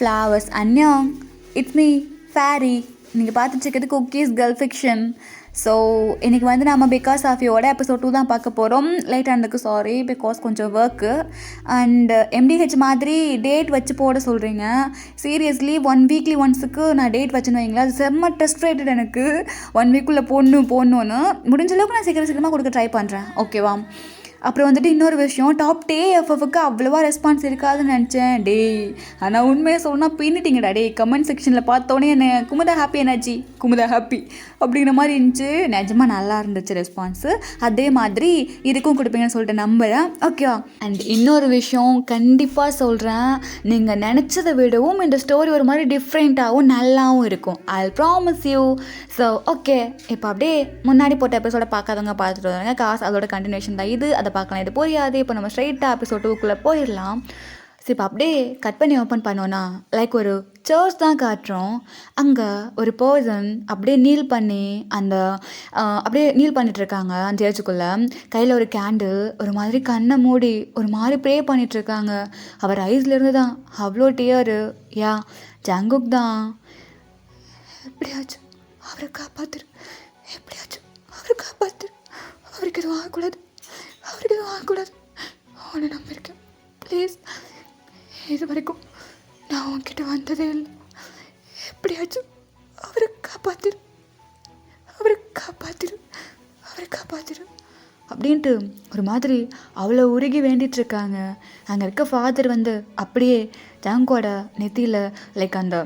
Flowers அன்யம். It's me fairy. நீங்கள் பார்த்துட்டு இருக்கிறது குக்கீஸ் கேர்ள் ஃபிக்ஷன். ஸோ இன்றைக்கி வந்து நம்ம பிகாஸ் ஆஃப் யோட எபிசோட் 2 தான் பார்க்க போகிறோம். லேட் ஆனதுக்கு சாரி, பிகாஸ் கொஞ்சம் ஒர்க்கு. அண்ட் எம்டிஹெச் மாதிரி டேட் வச்சு போட சொல்கிறீங்க. சீரியஸ்லி 1 வீக்லி ஒன்ஸுக்கு நான் டேட் வச்சுன்னு வைங்களேன், அது செம்ம டெஸ்ட்ரேட்டட். எனக்கு 1 வீக்குள்ளே போடணுன்னு முடிஞ்ச அளவுக்கு நான் சீக்கிரமாக கொடுக்க ட்ரை பண்ணுறேன், ஓகேவா? அப்புறம் வந்துட்டு இன்னொரு விஷயம், டாப் TFFக்கு அவ்வளோவா ரெஸ்பான்ஸ் இருக்காதுன்னு நினச்சேன். டேய் ஆனால் உண்மையை சொல்லணும்னா பின்னிட்டிங்கடா. டே கமெண்ட் செக்ஷனில் பார்த்தோன்னே என்ன குமுதா ஹாப்பி என்னாச்சு, குமுதா ஹாப்பி அப்படிங்கிற மாதிரி இருந்துச்சு. நிஜமாக நல்லா இருந்துச்சு ரெஸ்பான்ஸு. அதே மாதிரி இதுக்கும் கொடுப்பீங்கன்னு சொல்லிட்டு நம்புகிறேன், ஓகேவா? அண்ட் இன்னொரு விஷயம் கண்டிப்பாக சொல்கிறேன், நீங்கள் நினச்சதை விடவும் இந்த ஸ்டோரி ஒரு மாதிரி டிஃப்ரெண்ட்டாகவும் நல்லாவும் இருக்கும். I promise you. So okay, இப்போ அப்படியே முன்னாடி போட்ட எபிசோட பார்க்காதவங்க பார்த்துட்டு வராங்க. காசு அதோட கண்டினியூஷன் தான் இது, அதை பார்க்கலாம். இது புரியாது. இப்போ நம்ம ஸ்ட்ரைட்டாக எபிசோட் 2க்குள்ளே போயிடலாம். ஸோ இப்போ அப்படியே கட் பண்ணி ஓப்பன் பண்ணோன்னா லைக் ஒரு சர்ச் தான் காட்டுறோம். அங்கே ஒரு பர்சன் அப்படியே நீல் பண்ணி அப்படியே நீல் பண்ணிகிட்ருக்காங்க அந்த சர்ச்சுக்குள்ளே. கையில் ஒரு கேண்டில், ஒரு மாதிரி கண்ணை மூடி ஒரு மாதிரி ப்ரே பண்ணிகிட்ருக்காங்க. அவர் ஐஸ்லேருந்து தான் அவ்வளோ டியரு. யா ஜங்குக் தான். எப்படியாச்சும் அவரை காப்பாத்துரு, எப்படியாச்சும் அவரை காப்பாத்துரு, அவருக்கு எதுவும் ஆகக்கூடாது, அவருக்கு எதுவும் ஆகக்கூடாது. அவனை நம்பியிருக்கேன், ப்ளீஸ். இது வரைக்கும் நான் உன்கிட்ட வந்ததே இல்லை. எப்படியாச்சும் அவரை காப்பாத்திரு, அவரை காப்பாத்திரு, அவரை காப்பாத்திரு அப்படின்ட்டு ஒரு மாதிரி அவ்வளோ உருகி வேண்டிகிட்ருக்காங்க. அங்கே இருக்க ஃபாதர் வந்து அப்படியே ஜங்கோட நெத்தியில் லைக் அந்த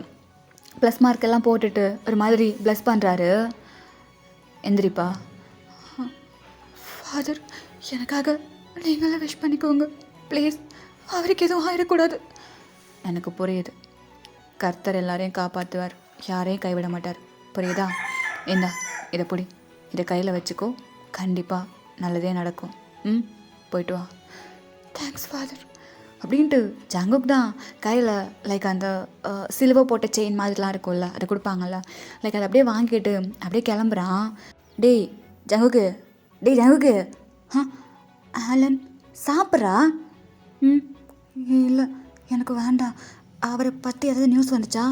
ப்ளஸ் மார்க்கெல்லாம் போட்டுட்டு ஒரு மாதிரி ப்ளஸ் பண்ணுறாரு. எந்திரிப்பா. ஃபாதர், எனக்காக நீங்களே விஷ் பண்ணிக்கோங்க ப்ளீஸ், அவருக்கு எதுவும் ஆயிடக்கூடாது. எனக்கு புரியுது, கர்த்தர் எல்லாரையும் காப்பாற்றுவார், யாரையும் கைவிட மாட்டார், புரியுதா? இந்தா இதை பிடி, இதை கையில் வச்சுக்கோ, கண்டிப்பாக நல்லதே நடக்கும். போயிட்டு வா. தேங்க்ஸ் ஃபாதர் அப்படின்ட்டு ஜங்குக் தான் கையில் லைக் அந்த சிலுவை போட்ட செயின் மாதிரிலாம் இருக்கும்ல, அதை கொடுப்பாங்கல்ல, லைக் அதை அப்படியே வாங்கிட்டு அப்படியே கிளம்புறான். டேய் ஜங்குக்கு ஆலன் சாப்பிட்றா? இல்லை எனக்கு வேண்டாம். அவரை பற்றி ஏதாவது நியூஸ் வந்துச்சா?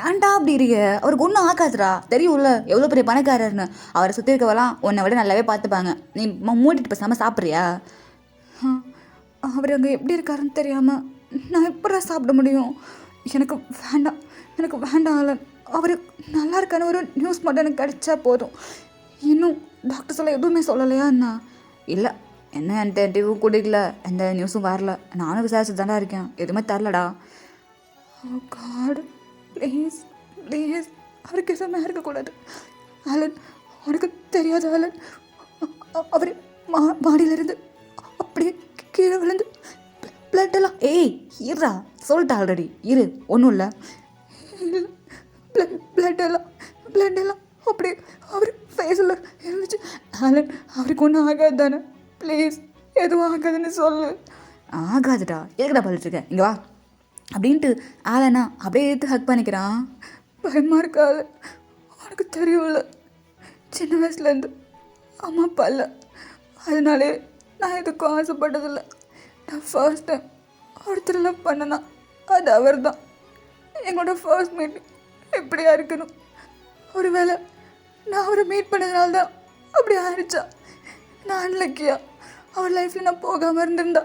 ஏன்டா அப்படி இருக்க? அவருக்கு ஒன்றும் ஆகாதுடா, தெரியும்ல எவ்வளோ பெரிய பணக்காரர்னு. அவரை சுற்றி இருக்கவெல்லாம் உன்னை விட நல்லாவே பார்த்துப்பாங்க. நீ மூடிட்டு பேசாமல் சாப்பிட்றியா? அவர் அங்கே எப்படி இருக்காருன்னு தெரியாமல் நான் எப்படா சாப்பிட முடியும்? எனக்கு வேண்டாம் ஆலன். அவர் நல்லா இருக்கான்னு ஒரு நியூஸ் மட்டும் எனக்கு கிடைச்சா போதும். இன்னும் டாக்டர்ஸ் எல்லாம் எதுவுமே சொல்லலையா அண்ணா? இல்லை, என்ன என்கிட்ட டிவியும் கொடுக்கல, எந்த நியூஸும் வரல. நானும் விசாரிச்சு தானே இருக்கேன், எதுவுமே தரலடா. ஓ காட், ப்ளீஸ் அவருக்கு எதுவுமே இருக்கக்கூடாது. ஆலன், உனக்கு தெரியாது ஆலன், அவர் மாடியிலிருந்து அப்படியே கீழே விழுந்து பிளட் எல்லாம். இருடா, சொல்லிட்டா ஆல்ரெடி, இரு, ஒன்றும் இல்லை. பிளட் எல்லாம் அப்படியே அவர் ஃபேஸில் இருந்துச்சு. ஆலன், அவருக்கு ஒன்றும் ஆகாது தானே? ப்ளீஸ் எதுவும் ஆகாதுன்னு சொல்லு. ஆகாதுடா, எதுக்குடா பழிச்சிருக்க, இங்கே வா அப்படின்ட்டு ஆலனா அப்படியே எடுத்து ஹக் பண்ணிக்கிறான். பயமாக இருக்கா ஆலன்? உனக்கு தெரியும்ல, சின்ன வயசுலேருந்து அம்மா அப்பா இல்லை, அதனாலே நான் எதுக்கும் ஆசைப்பட்டதில்லை. நான் ஃபர்ஸ்ட் டைம் ஒருத்தர் லவ் பண்ணனா அது அவர் தான். எங்களோட ஃபர்ஸ்ட் மீட்டிங் எப்படியா இருக்கணும்? ஒருவேளை நான் அவரை மீட் பண்ணதுனால தான் அப்படி ஆயிடுச்சா? நான் அன்லக்கியா? அவர் லைஃப்பில் நான் போகாமல் இருந்திருந்தா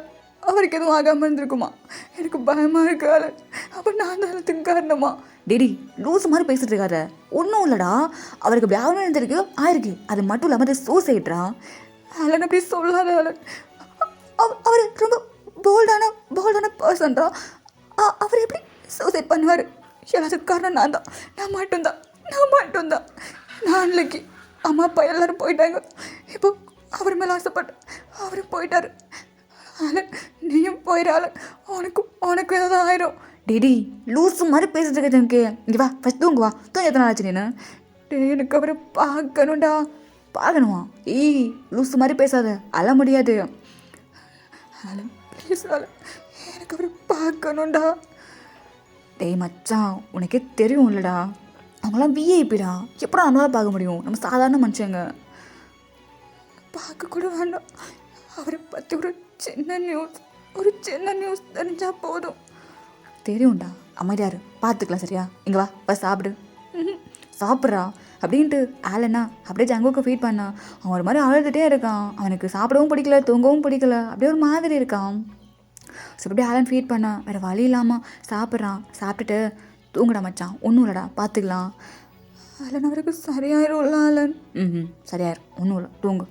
அவருக்கு எதுவும் ஆகாமல் இருந்திருக்குமா? எனக்கு பயமாக இருக்கு ஆலன். அப்போ நான் தான் எல்லாத்துக்கு காரணமா? டேடி லூஸ் மாதிரி பேசிட்டு இருக்காரு. ஒன்றும் இல்லைடா, அவருக்கு அப்படி ஆகணும்னு இருந்திருக்கு, ஆயிருக்கு. அது மட்டும் இல்லாமல் அது சூசைட்ரா. ஆலன் அப்படி சொல்லாத ஆலன். அவர் ரொம்ப போல்டான பர்சன்டா. அவர் எப்படி சூசைட் பண்ணுவார்? எல்லாத்துக்கும் காரணம் நான் மட்டும்தான். நான் அன்னைக்கு அம்மா அப்பா எல்லோரும் போயிட்டாங்க. இப்போ அவர் மேலே ஆசைப்பட்டேன், அவரும் போயிட்டாரு. ஆலன், நீயும் போயிடு ஆலன், உனக்கு ஏதாவது ஆயிரும். டேடி லூஸு மாதிரி பேசிட்டு இருக்கிறது எனக்கு. இங்கே வா, ஃபஸ்ட் தூங்குவா. எத்தனை ஆச்சு நீನು? எனக்கு அவரை பார்க்கணும்டா. பார்க்கணுமா? லூஸு மாதிரி பேசாத, அழ முடியாது. ஆலன் ப்ளீஸ் ஆலன், எனக்கு அவரை பார்க்கணும்டா. டேய் மச்சான், உனக்கே தெரியும் இல்லைடா, அவங்களாம் விஐபிடா, எப்படா நம்மளால பார்க்க முடியும்? நம்ம சாதாரண மனுஷங்க. பார்க்க கூட வேண்டாம், அவரை பற்றி ஒரு சின்ன நியூஸ் தெரிஞ்சால் போதும். தெரியும்டா, அமைதியாரு, பார்த்துக்கலாம் சரியா? இங்கே வா, வா சாப்பிடு. சாப்பிட்றா அப்படின்ட்டு ஆலனா அப்படியே ஜங்குக்கு ஃபீட் பண்ணான். அவன் ஒரு மாதிரி அழுதுகிட்டே இருக்கான். அவனுக்கு சாப்பிடவும் பிடிக்கல, தூங்கவும் பிடிக்கல, அப்படியே ஒரு மாதிரி இருக்கான். ஸோ அப்படியே ஆலன் ஃபீட் பண்ணான். வேறு வழி இல்லாமல் சாப்பிட்றான். சாப்பிட்டுட்டு தூங்குடா மச்சான், ஒன்றும் இல்லைடா, பார்த்துக்கலாம். ஆலன் அவருக்கு சரியாயிரும்ல ஆலன். சரியாயிரும், ஒன்றும் இல்லை, தூங்கு.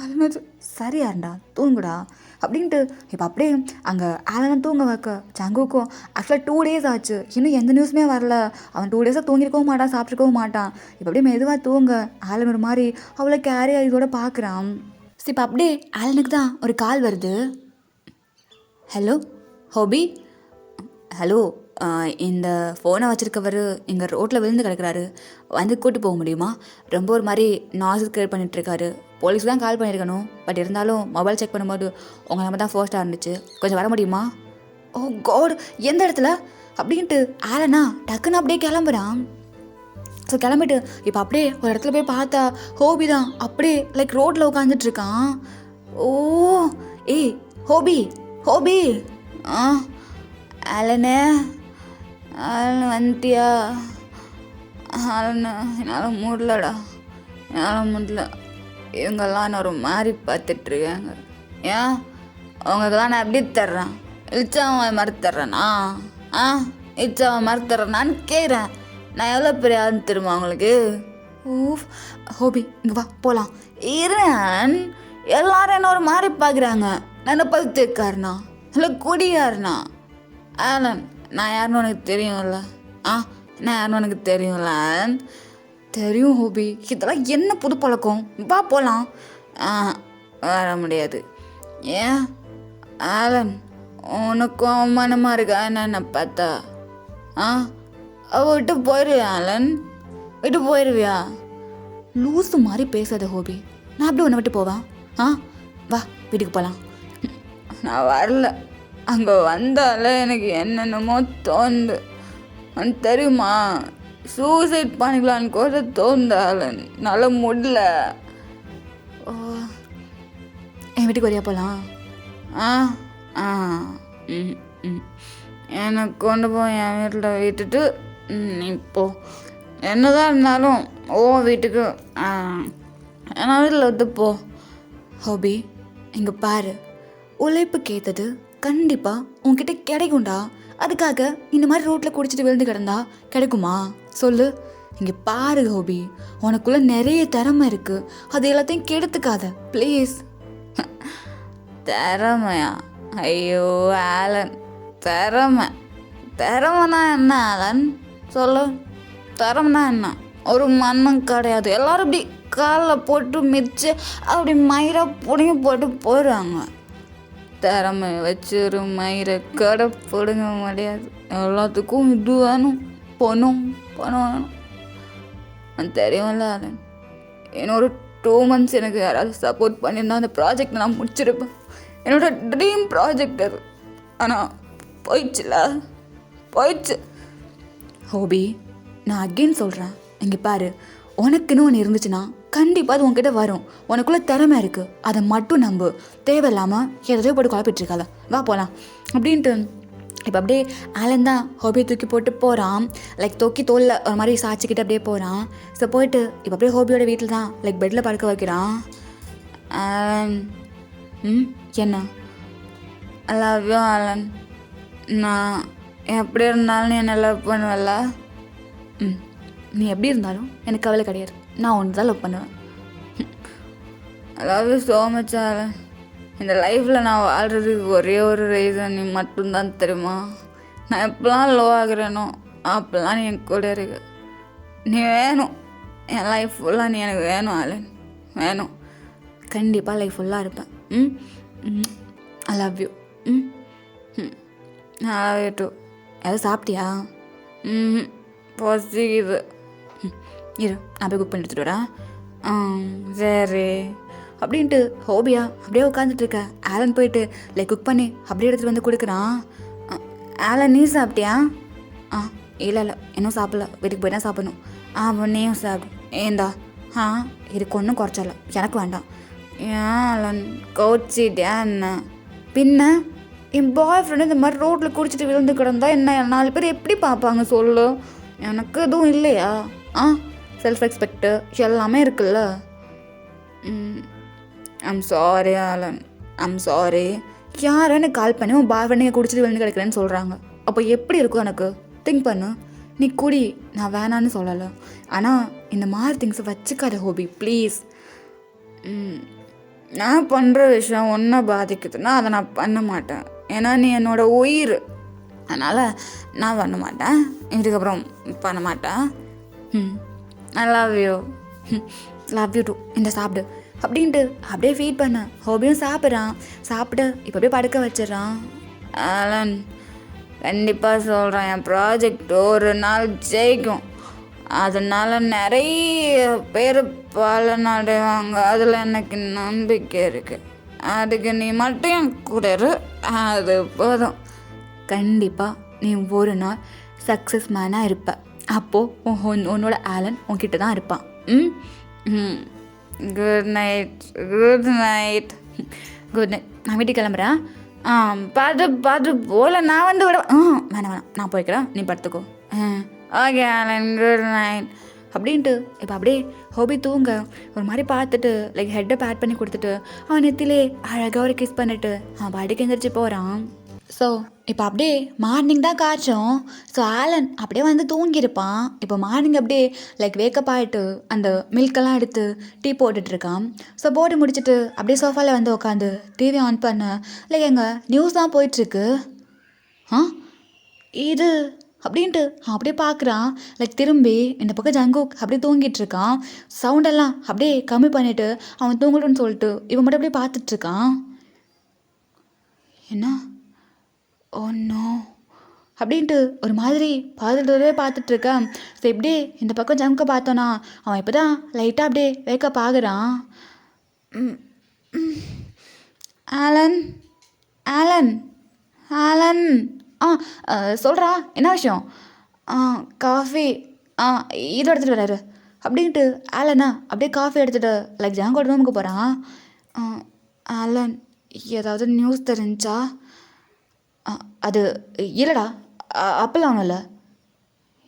ஆலனாச்சு சரியாருண்டா, தூங்குடா அப்படின்ட்டு இப்போ அப்படியே அங்கே ஆலனை தூங்க வைக்க ஜங்குக்கும் ஆக்சுவலாக 2 days ஆச்சு. இன்னும் எந்த நியூஸுமே வரல. அவன் 2 days தூங்கிருக்கவும் மாட்டான், சாப்பிட்ருக்கவும் மாட்டான். இப்போ அப்படியே மெதுவாக தூங்க ஆலன் ஒரு மாதிரி அவ்வளோ கேரி இதோட பார்க்குறான். ஸோ இப்போ அப்படியே ஆலனுக்கு தான் ஒரு கால் வருது. ஹலோ ஹோபி. ஹலோ, இந்த ஃபோனை வச்சுருக்கவர் இங்கே ரோட்டில் விழுந்து கிடக்கிறாரு, வந்து கூட்டி போக முடியுமா? ரொம்ப ஒரு மாதிரி நாய்ஸ் கிரியேட் பண்ணிகிட்ருக்காரு. போலீஸ் தான் கால் பண்ணியிருக்கணும், பட் இருந்தாலும் மொபைல் செக் பண்ணும்போது உங்கள் நம்ம தான் ஃபர்ஸ்ட்டாக இருந்துச்சு, கொஞ்சம் வர முடியுமா? ஓ காட், எந்த இடத்துல அப்படின்ட்டு ஆலனா டக்குன்னு அப்படியே கிளம்புறான். ஸோ கிளம்பிட்டு இப்போ அப்படியே ஒரு இடத்துல போய் பார்த்தா ஹோபி தான் அப்படியே லைக் ரோட்டில் உட்காந்துட்ருக்கான். ஓ ஏய் ஹோபி, ஹோபி. ஆலனே, ஆலன் வந்துட்டியா? ஆலன் என்னால் முடியலடா, என்னால் முடியல. இவங்கெல்லாம் நான் ஒரு மாதிரி பார்த்துட்ருக்காங்க. ஏன் அவங்களுக்கெல்லாம் நான் எப்படி தர்றேன்? இச்சாவை மறுத்தர்றேனா? இச்சாவை மறுத்தர்றேனான்னு கேட்குறேன். நான் எவ்வளோ பெரிய ஆளுன்னு தெரியுமா அவங்களுக்கு? ஊஃப் ஹோபி, இங்கே வா போகலாம். இருன், எல்லாரும் என்ன ஒரு மாதிரி பார்க்குறாங்க. நான் என்ன பழுத்துக்காரனா இல்லை குடியாருனா? ஆலன், நான் யாருன்னு உனக்கு தெரியும்ல? நான் யாருன்னு உனக்கு தெரியும்ல? தெரியும் ஹோபி, இதெல்லாம் என்ன புது பழக்கம்? வா போகலாம். வர முடியாது. ஏன் ஆலன், உனக்கும் அவமானமாக இருக்கா என்ன பார்த்தா? விட்டு போயிடுவியா ஆலன்? விட்டு போயிடுவியா? லூஸு மாதிரி பேசாத ஹோபி, நான் அப்படி உன்னை விட்டு போவேன்? வா வீட்டுக்கு போகலாம். நான் வரல. அங்கே வந்தால எனக்கு என்னென்னமோ தோணுது. உனக்கு தெரியுமா, சூசைட் பண்ணிக்கலான்னு கூட தோந்தாலன், நல்லா முடியல. ஓ, என் வீட்டுக்கு வரையா போகலாம்? எனக்கு கொண்டு போய் என் வீட்டில் விட்டுட்டு இப்போ என்னதான் இருந்தாலும் வீட்டுக்கு என் வீட்டில் விட்டு போ. ஹோபி, இங்கே பாரு, உழைப்பு கேட்டது கண்டிப்பாக உன்கிட்ட கிடைக்கும்டா. அதுக்காக இந்த மாதிரி ரோட்டில் குடிச்சிட்டு விழுந்து கிடந்தா கிடைக்குமா சொல்லு? இங்கே பாரு ஹோபி, உனக்குள்ளே நிறைய திறமை இருக்குது, அது எல்லாத்தையும் கெடுத்துக்காத ப்ளீஸ். திறமையா? ஐயோ ஆலன், திறமைனா என்ன ஆலன் சொல்லு? திறமைனா என்ன? ஒரு மண்ணும் கிடையாது. எல்லோரும் இப்படி காலில் போட்டு மிதிச்சு அப்படி மயிரை பிடுங்கி போட்டு போயிடுறாங்க. திறமை வச்சு ஒரு மயிரை கடை பிடுங்க முடியாது. எல்லாத்துக்கும் இது வேணும், பணம் வேணும். தெரியும்ல ஆலன், என்னோட 2 months எனக்கு யாராவது சப்போர்ட் பண்ணியிருந்தா அந்த ப்ராஜெக்ட் நான் முடிச்சிருப்பேன். என்னோட ட்ரீம் ப்ராஜெக்ட் அது. ஆனால் போயிடுச்சு. ஹோபி, நான் அகெயின் சொல்கிறேன், இங்கே பாரு, உனக்குன்னு ஒன்று இருந்துச்சுன்னா கண்டிப்பாக அது உன்கிட்ட வரும். உனக்குள்ளே திறமை இருக்குது, அதை மட்டும் நம்பு. தேவையில்லாமல் எதையோ போட்டு குழப்பிட்டுருக்காத. வா போகலாம் அப்படின்ட்டு இப்போ அப்படியே ஆலன் தான் ஹோபியை தூக்கி போட்டு போகிறான். லைக் தூக்கி தோலில் ஒரு மாதிரி சாய்ச்சிக்கிட்டு அப்படியே போகிறான். ஸோ போயிட்டு இப்போ அப்படியே ஹோபியோட வீட்டில் தான் லைக் பெட்டில் படுக்க வைக்கிறான். ஆலன், என்ன? I love you Alan. நான் எப்படி இருந்தாலும் நீ என்ன லவ் பண்ணுவல்ல? நீ எப்படி இருந்தாலும் எனக்கு கவலை கிடையாது, நான் ஒன்று தான் லவ் பண்ணுவேன். I love you so much Alan. இந்த லைஃப்பில் நான் வாழ்கிறதுக்கு ஒரே ஒரு ரீசன் நீ மட்டும்தான் தெரியுமா? நான் எப்போலாம் லோ ஆகுறேனோ அப்போல்லாம் நீ என் கூட இருக்கு. நீ வேணும், என் லைஃப் ஃபுல்லாக நீ எனக்கு வேணும் ஆலன், வேணும். கண்டிப்பாக லைஃப் ஃபுல்லாக இருப்பேன். I love you. I love you too. எதாவது சாப்பிட்டியா? பசிக்குது. இரு, நான் போய் குக் பண்ணி எடுத்துகிட்டு வரேன். சரி அப்படின்ட்டு ஹோபியா அப்படியே உட்காந்துட்ருக்க. ஆலன் போயிட்டு லைக் குக் பண்ணி அப்படியே எடுத்துகிட்டு வந்து கொடுக்குறான். ஆலன், நீ சாப்பிட்டியா? இல்லை இன்னும் சாப்பிடல, வீட்டுக்கு போய் தான் சாப்பிடணும். அப்போ நீயும் சாப்பிடு. ஏந்தா? இதுக்கு ஒன்றும் குறைச்சல, எனக்கு வேண்டாம். ஏன் ஆலன் கோச்சிட்டியா என்ன? பின்ன என் பாய் ஃப்ரெண்டு இந்த மாதிரி ரோட்டில் குடிச்சிட்டு விழுந்து கிடந்தா என்ன 4 பேர் எப்படி பார்ப்பாங்க சொல்லு? எனக்கு எதுவும் இல்லையா? செல்ஃப் ரெஸ்பெக்ட்டு எல்லாமே இருக்குல்ல. I'm sorry Alan, I'm sorry. யாரும் எனக்கு கால் பண்ணி உன் பாய் ஃப்ரெண்டுங்க குடிச்சிட்டு விழுந்து கிடக்கிறேன்னு சொல்கிறாங்க. அப்போ எப்படி இருக்கும் எனக்கு? திங்க் பண்ணு. நீ குடி, நான் வேணான்னு சொல்லலை. ஆனால் இந்த மாதிரி திங்ஸை வச்சுக்காத ஹோபி ப்ளீஸ். நான் பண்ணுற விஷயம் ஒன்றை பாதிக்குதுன்னா அதை நான் பண்ண மாட்டேன். ஏன்னா நீ என்னோடய உயிர். அதனால் நான் பண்ண மாட்டேன், இதுக்கப்புறம் பண்ண மாட்டேன். I love you. Love you too. இந்த சாப்பிடு அப்படின்ட்டு அப்படியே ஃபீட் பண்ண. ஹோபியும் சாப்பிட்றான். சாப்பிட்டு இப்போ அப்படியே படுக்க வச்சிடறான். ஆலன், கண்டிப்பாக சொல்கிறேன், என் ப்ராஜெக்ட் ஒரு நாள் ஜெயிக்கும். அதனால் நிறைய பேர் பலன் அடைவாங்க. அதில் எனக்கு நம்பிக்கை இருக்குது. அதுக்கு நீ மட்டும் என் கூட இரு, அது போதும். கண்டிப்பாக நீ ஒரு நாள் சக்ஸஸ் மேனாக இருப்ப. அப்போது உன்னோட ஆலன் உன்கிட்ட தான் இருப்பான். Good night. Good night. Good night. நான் வீட்டுக்கு கிளம்புறேன். பார்த்து போல நான் வந்து விட வேணாம், நான் போய்க்கிறேன், நீ படுத்துக்கோ. ஓகே ஆலன், குட் நைட் அப்படின்ட்டு இப்போ அப்படியே ஹோபி தூங்க ஒரு மாதிரி பார்த்துட்டு லைக் ஹெட்டை பேட் பண்ணி கொடுத்துட்டு அவன் நெத்திலே அழகாக ஒரு கிஸ் பண்ணிட்டு அவன் பாட்டுக்கு எந்திரிச்சு போகிறான். ஸோ இப்போ அப்படியே மார்னிங் தான் காய்ச்சோம். ஸோ ஆலன் அப்படியே வந்து தூங்கியிருப்பான். இப்போ மார்னிங் அப்படியே லைக் வேக்கப் ஆகிட்டு அந்த மில்கெல்லாம் எடுத்து டீ போட்டுட்ருக்கான். ஸோ போட்டு முடிச்சுட்டு அப்படியே சோஃபாவில் வந்து உட்காந்து டிவி ஆன் பண்ண லைக் எங்கள் நியூஸ் தான் போயிட்டுருக்கு. இது அப்படின்ட்டு அப்படியே பார்க்குறான். லைக் திரும்பி இந்த பக்கம் ஜங்குக் அப்படியே தூங்கிட்டு இருக்கான். சவுண்டெல்லாம் அப்படியே கம்மி பண்ணிவிட்டு அவன் தூங்கட்டும்னு சொல்லிட்டு இவன் மட்டும் அப்படியே பார்த்துட்ருக்கான். என்ன ஒன்றும் அப்படின்ட்டு ஒரு மாதிரி பார்த்துட்ருக்கேன். ஸோ இப்படியே இந்த பக்கம் ஜங்குக்கை பார்த்தோன்னா அவன் இப்போ தான் லைட்டாக அப்படியே வேக்கப் ஆகுறான். Alan, Alan, Alan. சொல்கிறா, என்ன விஷயம்? காஃபி இது எடுத்துகிட்டு வராரு அப்படின்ட்டு ஆலனா அப்படியே காஃபி எடுத்துகிட்டு லைக் ஜாங்கோட ரூமுக்கு போகிறான். ஆலன், ஏதாவது நியூஸ் தெரிஞ்சா? அது இல்லைடா, அப்பெல்லாம் ஒன்றும் இல்லை.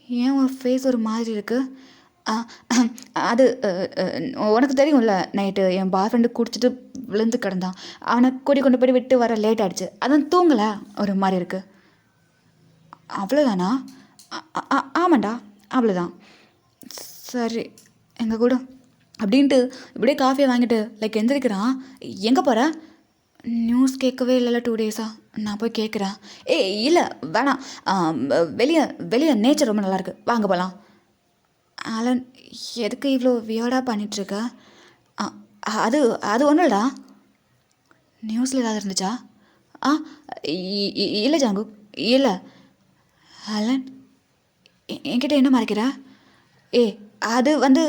ஏன் உன் ஃபேஸ் ஒரு மாதிரி இருக்குது? அது உனக்கு தெரியும்ல, நைட்டு என் பாய் ஃப்ரெண்டு குடிச்சிட்டு விழுந்து கிடந்தான். அவனை கொண்டு போய் விட்டு வர லேட் ஆகிடுச்சு. அதான் தூங்கலை, ஒரு மாதிரி இருக்குது. அவ்வளோதானா? ஆமாண்டா, அவ்வளோதான். சரி, எங்கள் கூட அப்படின்ட்டு இப்படியே காஃபியை வாங்கிட்டு லைக் எந்திரிக்கிறான். எங்கே போகிற? நியூஸ் கேட்கவே இல்லைல்ல 2 டேஸாக, நான் போய் கேட்குறேன். இல்லை வேணாம், வெளியே நேச்சர் ரொம்ப நல்லாயிருக்கு, வாங்க போகலாம். ஆலன், எதுக்கு இவ்வளோ வியர்டாக பண்ணிகிட்ருக்க? அது அது ஒன்றும் இல்லைடா. நியூஸில் ஏதாவது இருந்துச்சா? இல்லை ஜாங்கு, இல்லை. ஆலன், என்கிட்ட என்ன மறைக்கிற? அது வந்து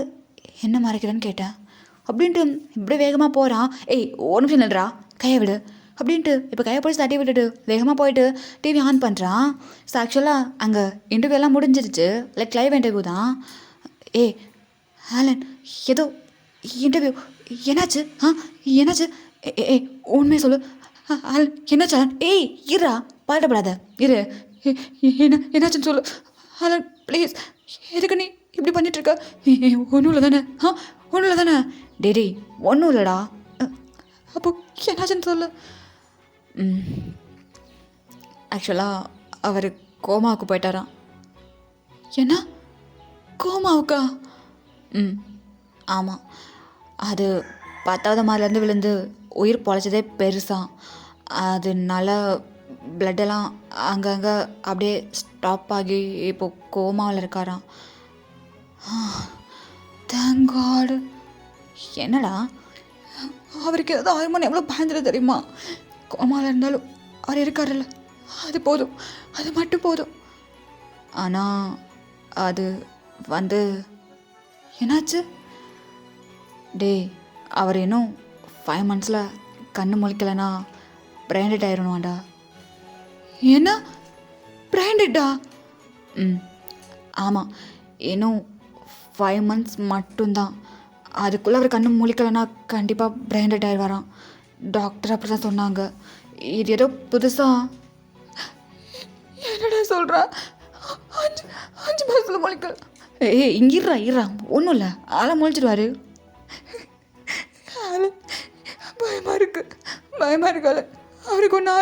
என்ன மறைக்கிறேன்னு கேட்டேன் அப்படின்ட்டு இப்படியே வேகமாக போகிறான். ஒரு நிமிஷம் நில்றா, கையை விடு அப்படின்ட்டு இப்போ கையை பிடிச்சி தட்டி விட்டுட்டு வேகமாக போயிட்டு டிவி ஆன் பண்ணுறான். ஸோ ஆக்சுவலாக அங்கே இன்டர்வியூ எல்லாம் முடிஞ்சிருச்சு, லைக் லைவ் இன்டர்வியூ தான். ஆலன், ஏதோ இன்டர்வியூ, என்னாச்சு? என்னாச்சு? உண்மையை சொல்லு ஆலன், என்னாச்சு ஆலன்? இருடா, பதட்டப்படாத, இரு. என்னாச்சுன்னு சொல்லு ஆலன், ப்ளீஸ். எதுக்கு நீ இப்படி பண்ணிகிட்ருக்க? ஒன்றும் இல்லை தானே? ஒன்றும் இல்லை தானே? டேடி, ஒன்றும் இல்லைடா. அப்போ என்னாச்சுன்னு சொல்லு. ஆக்சுவலாக அவர் கோமாவுக்கு போயிட்டாராம். என்ன, கோமாவுக்கா? ஆமாம். அது 10வது மாடிலேருந்து விழுந்து உயிர் பொழைச்சதே பெருசாக. அதனால பிளட்டெல்லாம் அங்கங்கே அப்படியே ஸ்டாப் ஆகி இப்போது கோமாவில் இருக்காராம். Thank God. என்னடா, அவருக்கு ஏதாவது ஆயுமான் எவ்வளோ பயந்துட தெரியுமா? கோமாவில் இருந்தாலும் அவர் இருக்காருல்ல, அது போதும், அது மட்டும் போதும். ஆனால் அது வந்து என்னாச்சு? அவர் இன்னும் 5 monthஸில் கண்ணு முழிக்கலைன்னா பிராண்டட் ஆயிடணும்டா. என்ன, பிராண்டட்டா? ஆமாம், இன்னும் 5 months மட்டும்தான். அதுக்குள்ளே அவர் கண்ணு முழிக்கலைன்னா கண்டிப்பாக பிராண்டட் ஆயிடுவாராம். டாக்டர் அப்படி தான் சொன்னாங்க. இது ஏதோ புதுசா என்னடா சொல்கிறா? 5 மாதத்தில் முளைக்கல. ஏய் இங்கிடுறா இருறா, ஒன்றும் இல்லை, ஆளை முளைச்சிடுவாரு. ஆளு பயமாக இருக்கு. அவருக்கு ஒன்றும்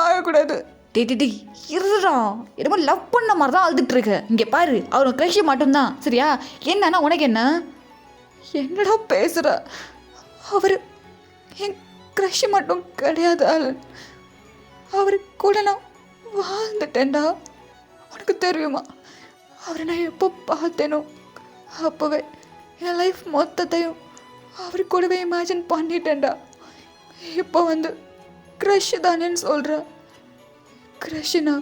ஆகக்கூடாது. டே இருறா, என்னமோ லவ் பண்ண மாதிரி தான் அழுதுட்டு இருக்க. இங்கே பாரு, அவரோட க்ரஷ் மட்டும்தான், சரியா? என்னன்னா உனக்கு என்னடா பேசுகிற? அவர் என் க்ரஷ் மட்டும் கிடையாது ஆளன். அவரு கூட நான் வாழ்ந்துட்டேன்டா. உனக்கு தெரியுமா, அவரை நான் எப்போ பார்த்தேனோ அப்போவே என் லைஃப் மொத்தத்தையும் அவரு கூடவே இமேஜின் பண்ணிட்டேன்டா. இப்போ க்ரஷ் தானேன்னு சொல்கிற? க்ரஷ்னா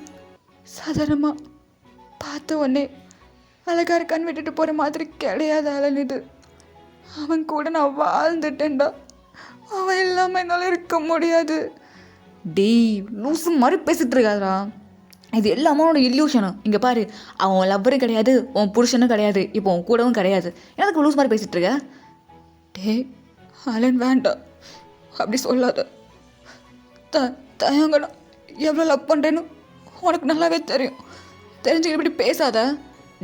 சாதாரணமாக பார்த்த உடனே அழகா இருக்கான்னு விட்டுட்டு போகிற மாதிரி கிடையாது ஆளன். இது அவன் கூட நான் வாழ்ந்துட்டேன்டா. அவன் இல்லாமல் என்னால் இருக்க முடியாது. டேய் லூசு மாதிரி பேசிகிட்டு இருக்காதா? இது எல்லாமே உன்னோட இல்யூஷனும். இங்கே பாரு, அவன் லவ்வரும் கிடையாது, உன் புருஷனும் கிடையாது, இப்போ உன் கூடவும் கிடையாது. எனக்கு லூஸ் மாதிரி பேசிகிட்டு இருக்க? டேய் ஆலன் வேண்டாம், அப்படி சொல்லாத. தயங்கடா, எவ்வளோ லவ் பண்ணுறேன்னு உனக்கு நல்லாவே தெரியும். தெரிஞ்சு இப்படி பேசாத.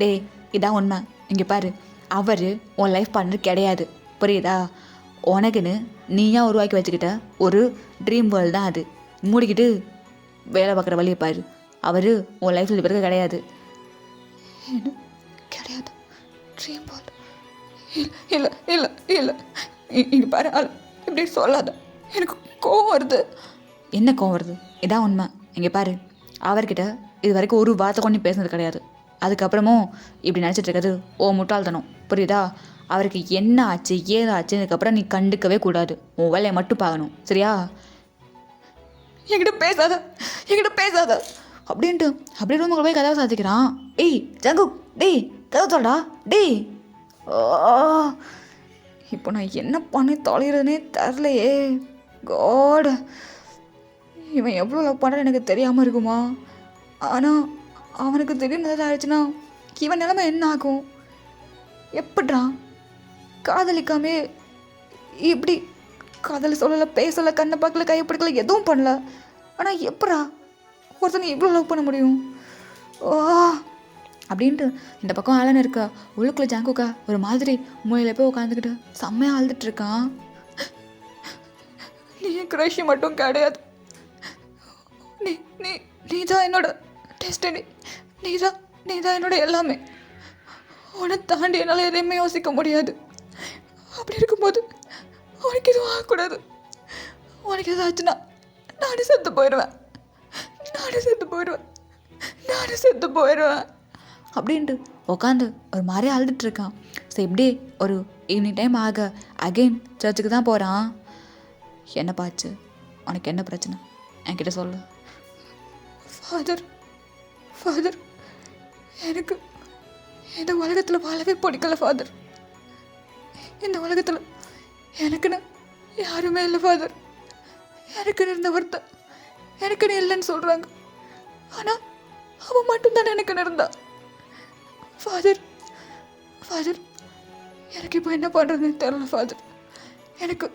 டேய் இதான் உண்மை. இங்கே பாரு, அவர் உன் லைஃப் பார்ட்னர் கிடையாது, புரியுதா? உனக்குன்னு நீயா உருவாக்கி வச்சுக்கிட்ட ஒரு ட்ரீம் வேர்ல்டு தான் அது. மூடிக்கிட்டு வேலை பார்க்குற வழியை பாரு. அவர் உன் லைஃப்பில் பிறகு கிடையாது. கிடையாது ட்ரீம் வேர்ல்டு. இல்லை இல்லை இல்லை, இங்கே பாரு, இப்படி சொல்லாத. எனக்கு கோவம் வருது. என்ன கோவம் வருது? இதான் உண்மை. இங்கே பாரு, அவர்கிட்ட இது வரைக்கும் ஒரு வார்த்தை கொண்டு பேசுனது கிடையாது. அதுக்கப்புறமும் இப்படி நினச்சிட்டு இருக்கிறது ஓ முட்டாள்தனம், புரியுதா? அவருக்கு என்ன ஆச்சு ஏதாச்சு அதுக்கப்புறம் நீ கண்டுக்கவே கூடாது. உன் வேலையை மட்டும் பார்க்கணும், சரியா? என்கிட்ட பேசாத அப்படின்ட்டு அப்படியே ரூமுக்கு போய் கதவை சாத்திக்கிறான். ஏய் ஜங்கு, டேய் கதவை சொல்டா, டேய். இப்போ நான் என்ன பண்ணி தொலைகிறதுனே தெரிலையே. காட், இவன் எவ்வளோ லவ் பண்ணுறான்னு எனக்கு தெரியாமல் இருக்குமா? ஆனால் அவனுக்கு திடீர்னு ஏதாவது ஆயிடுச்சுன்னா இவன் நிலைமை என்ன ஆகும்? எப்படிடா காதலிக்காமே இப்படி காதல் சொல்லலை, பேசலை, கண்ணை பார்க்கல, கையை பிடிக்கல, எதுவும் பண்ணல. ஆனால் எப்படா ஒருத்தனை இவ்வளோ லவ் பண்ண முடியும்? அப்படின்ட்டு இந்த பக்கம் ஆளன்னு இருக்கா. உள்ளுக்குள்ளே ஜாங்குக்கா ஒரு மாதிரி மூலையில் போய் உட்காந்துக்கிட்டு செம்மையாக அழுதுட்டு இருக்கான். நீ என் க்ரஷ் மட்டும் கிடையாது, நீ தான் என்னோட டெஸ்டினி. நீ தான் என்னோட எல்லாமே. உன்னை தாண்டி என்னால் எதையுமே யோசிக்க முடியாது. அப்படி இருக்கும்போது உனக்கு எதுவும் ஆகக்கூடாது. உனக்கு எதாச்சுன்னா நானே செத்து போயிடுவேன் அப்படின்ட்டு உட்காந்து ஒரு மாதிரி அழுதுட்டு இருக்கான். ஸோ இப்படி ஒரு ஈவினிங் டைம் ஆக அகெயின் சர்ச்சுக்கு தான் போகிறான். என்ன பாச்சு, உனக்கு என்ன பிரச்சனை என்கிட்ட சொல்லு. ஃபாதர், எனக்கு இந்த உலகத்தில் வாழவே பிடிக்கல ஃபாதர். இந்த உலகத்தில் எனக்குன்னு யாருமே இல்லை ஃபாதர். எனக்குன்னு இருந்த ஒருத்தன் எனக்குன்னு இல்லைன்னு சொல்கிறாங்க. ஆனால் அவன் மட்டும்தானே எனக்குன்னு இருந்தா. ஃபாதர், எனக்கு இப்போ என்ன பண்ணுறதுன்னு தெரியல ஃபாதர். எனக்கு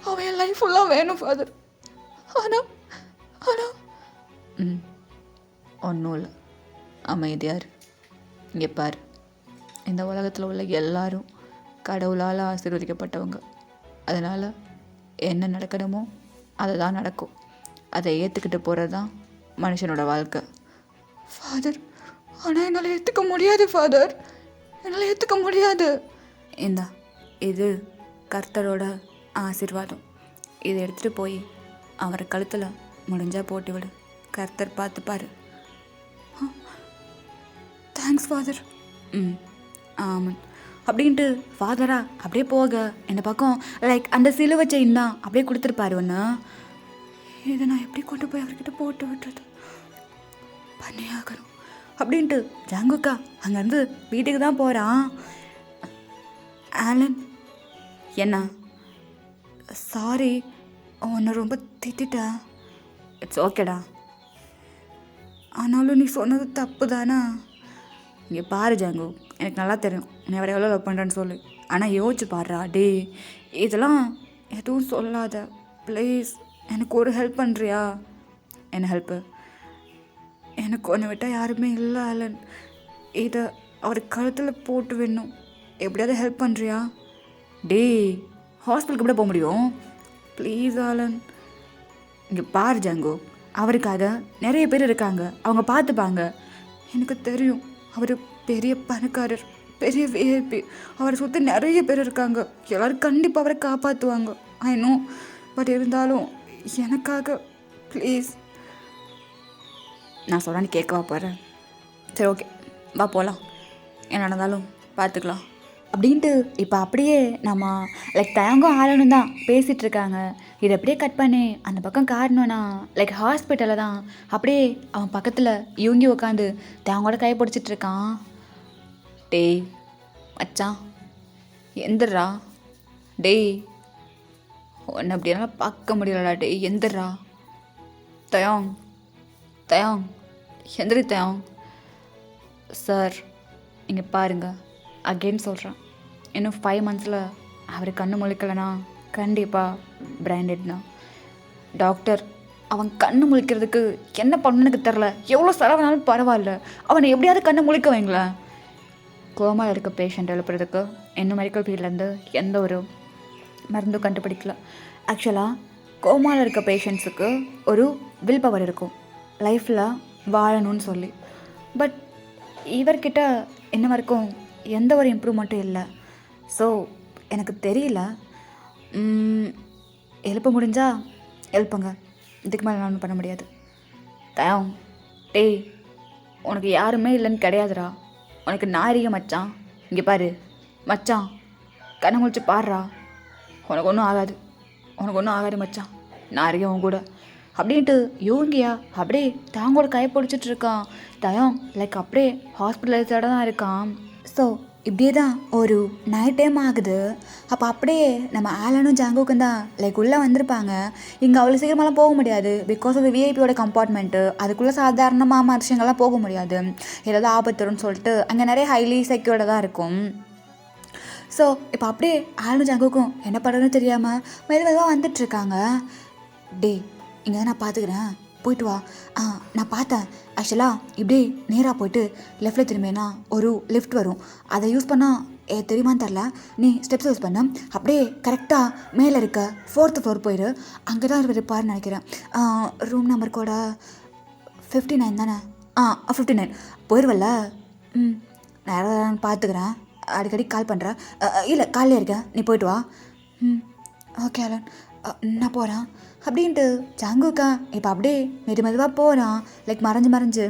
அவன் என் லைஃப் ஃபுல்லாக வேணும் ஃபாதர். ஆனால் ஒன்றும் இல்லை, அமைதியார். இங்கே பாரு, இந்த உலகத்தில் உள்ள எல்லாரும் கடவுளால் ஆசீர்வதிக்கப்பட்டவங்க. அதனால் என்ன நடக்கணுமோ அதை தான் நடக்கும். அதை ஏற்றுக்கிட்டு போகிறது தான் மனுஷனோட வாழ்க்கை. ஃபாதர், ஆனால் என்னால் ஏற்றுக்க முடியாது ஃபாதர், என்னால் ஏற்றுக்க முடியாது. இந்தா, இது கர்த்தரோட ஆசீர்வாதம். இதை எடுத்துகிட்டு போய் அவர் கழுத்தில் முடிஞ்சால் போட்டு விடு. கர்த்தர் பார்த்துப்பாரு. Thanks father. ஆமாம் அப்படின்ட்டு ஃபாதரா அப்படியே போக இந்த பக்கம் லைக் அந்த சிலுவை செயின் தான் அப்படியே கொடுத்துருப்பாரு ஒன்று. இதை நான் எப்படி கொண்டு போய் அவர்கிட்ட போட்டு விட்டுறது, பண்ணியாகணும் அப்படின்ட்டு ஜாங்குக்கா அங்கேருந்து வீட்டுக்கு தான் போகிறான். ஆலன், என்ன? சாரி, உன்னை ரொம்ப திட்டேன். இட்ஸ் ஓகேடா, ஆனாலும் நீ சொன்னது தப்பு தானே. இங்கே பாரு ஜாங்கு, எனக்கு நல்லா தெரியும் நீ வேறு எவ்வளோ லவ் பண்ணுறேன்னு சொல்லு. ஆனால் யோசிச்சு பாடுறா. டே இதெல்லாம் எதுவும் சொல்லாத ப்ளீஸ், எனக்கு ஒரு ஹெல்ப் பண்ணுறியா? என்ன ஹெல்ப்பு? எனக்கு ஒன்று விட்டால் யாருமே இல்லை ஆலன். இதை அவர் கழுத்தில் போட்டு வேணும். எப்படியாவது ஹெல்ப் பண்ணுறியா? டேய், ஹாஸ்பிட்டலுக்கு எப்படி போக முடியும்? Please Alan. இங்கே பாரு ஜாங்கோ, அவருக்காக நிறைய பேர் இருக்காங்க, அவங்க பார்த்துப்பாங்க. எனக்கு தெரியும், அவர் பெரிய பணக்காரர், பெரிய விஐபி. அவரை சுற்றி நிறைய பேர் இருக்காங்க, எல்லோரும் கண்டிப்பாக அவரை காப்பாற்றுவாங்க. I know. பட் இருந்தாலும் எனக்காக ப்ளீஸ். நான் சொல்கிறேன்னு கேட்கவா போகிறேன்? சரி ஓகே, வா போகலாம், என்ன நடந்தாலும் பார்த்துக்கலாம் அப்படின்ட்டு. இப்போ அப்படியே நம்ம தயங்கம் ஆளணும் தான் பேசிகிட்டு இருக்காங்க. இதை அப்படியே கட் பண்ணி அந்த பக்கம் காரணம்னா ஹாஸ்பிட்டலில் தான் அப்படியே அவன் பக்கத்தில் இவங்கி உட்காந்து தயங்கோட கை பிடிச்சிட்டு இருக்கான். டேய் மச்சான், எந்திரா. டேய், உன்னை அப்படியெல்லாம் பார்க்க முடியலடா. டேய் எந்திரா. தயாங் தயாங், எந்திரி தயாங். சார் இங்கே பாருங்கள், அகெயின் சொல்கிறேன், இன்னும் 5 monthஸில் அவர் கண்ணு முழிக்கலைன்னா கண்டிப்பாக பிராண்டட்னா. டாக்டர் அவன் கண்ணு முழிக்கிறதுக்கு என்ன பண்ணணுன்னு எனக்கு தெரில. எவ்வளோ செலவானாலும் பரவாயில்ல, அவனை எப்படியாவது கண்ணை முழிக்க வைங்களேன். கோமாவில் இருக்க பேஷண்ட் எழுப்புறதுக்கு இன்னும் மெடிக்கல் ஃபீல்ட்லேருந்து எந்த ஒரு மருந்தும் கண்டுபிடிக்கல. ஆக்சுவலாக கோமாவில் இருக்க பேஷண்ட்ஸுக்கு ஒரு வில் பவர் இருக்கும் லைஃப்பில் வாழணும்னு சொல்லி. பட் இவர்கிட்ட இன்ன வரைக்கும் எந்த ஒரு இம்ப்ரூவ்மெண்ட்டும் இல்லை. ஸோ எனக்கு தெரியல, எழுப்ப முடிஞ்சால் எழுப்புங்க, இதுக்கு மேலே நான் பண்ண முடியாது. தயம், டேய் உனக்கு யாருமே இல்லைன்னு கிடையாதுடா, உனக்கு நாரிக மச்சான். இங்கே பாரு மச்சான், கண்ணை முழிச்சு பாடுறா, உனக்கு ஒன்றும் ஆகாது, உனக்கு ஒன்றும் ஆகாது மச்சான், நாரிக உன் கூட அப்படின்ட்டு யோங்கியா அப்படியே தாங்கோட கை பிடிச்சிட்டு இருக்கான். தயம் அப்படியே ஹாஸ்பிட்டலைஸோட தான் இருக்கான். ஸோ இப்படியே தான் ஒரு நைட் டைம் ஆகுது. அப்போ அப்படியே நம்ம ஆலனும் ஜாங்கோக்கும் தான் உள்ளே வந்திருப்பாங்க. இங்கே அவ்வளோ சீக்கிரமெல்லாம் போக முடியாது, பிகாஸ் ஆஃப் விஐபியோட கம்பார்ட்மெண்ட்டு. அதுக்குள்ளே சாதாரணமாக மனுஷங்கள்லாம் போக முடியாது, ஏதாவது ஆபத்துருன்னு சொல்லிட்டு அங்கே நிறைய ஹைலி செக்யூர்டாக தான் இருக்கும். ஸோ இப்போ அப்படியே ஆலனும் ஜாங்கோக்கும் என்ன பண்ணுறதுன்னு தெரியாமல் மெதுவாக வந்துட்டுருக்காங்க. டே இங்கே தான் நான் பார்த்துக்கிறேன், போயிட்டு வா. நான் பார்த்தேன், ஆக்சுவலாக இப்படி நேராக போயிட்டு லெஃப்டில் திரும்பினா ஒரு லிஃப்ட் வரும், அதை யூஸ் பண்ணால் தெரியுமான்னு தெரில, நீ ஸ்டெப்ஸ் யூஸ் பண்ண அப்படியே கரெக்டாக மேலே இருக்க 4th floor போயிடு. அங்கே தான் இருப்பாருன்னு நினைக்கிறேன். ரூம் நம்பர் கூட 59 தானே? 59 போயிடுவல்ல. நான் யாராவது பார்த்துக்கிறேன், அடிக்கடி கால் பண்ணுறேன். இல்லை காலையில் இருக்கேன், நீ போயிட்டு வா. ஓகே அலன், நான் போகிறேன் அப்படின்ட்டு ஜாங்குக்கா இப்போ அப்படியே மெதுவாக போகிறான். மறைஞ்சு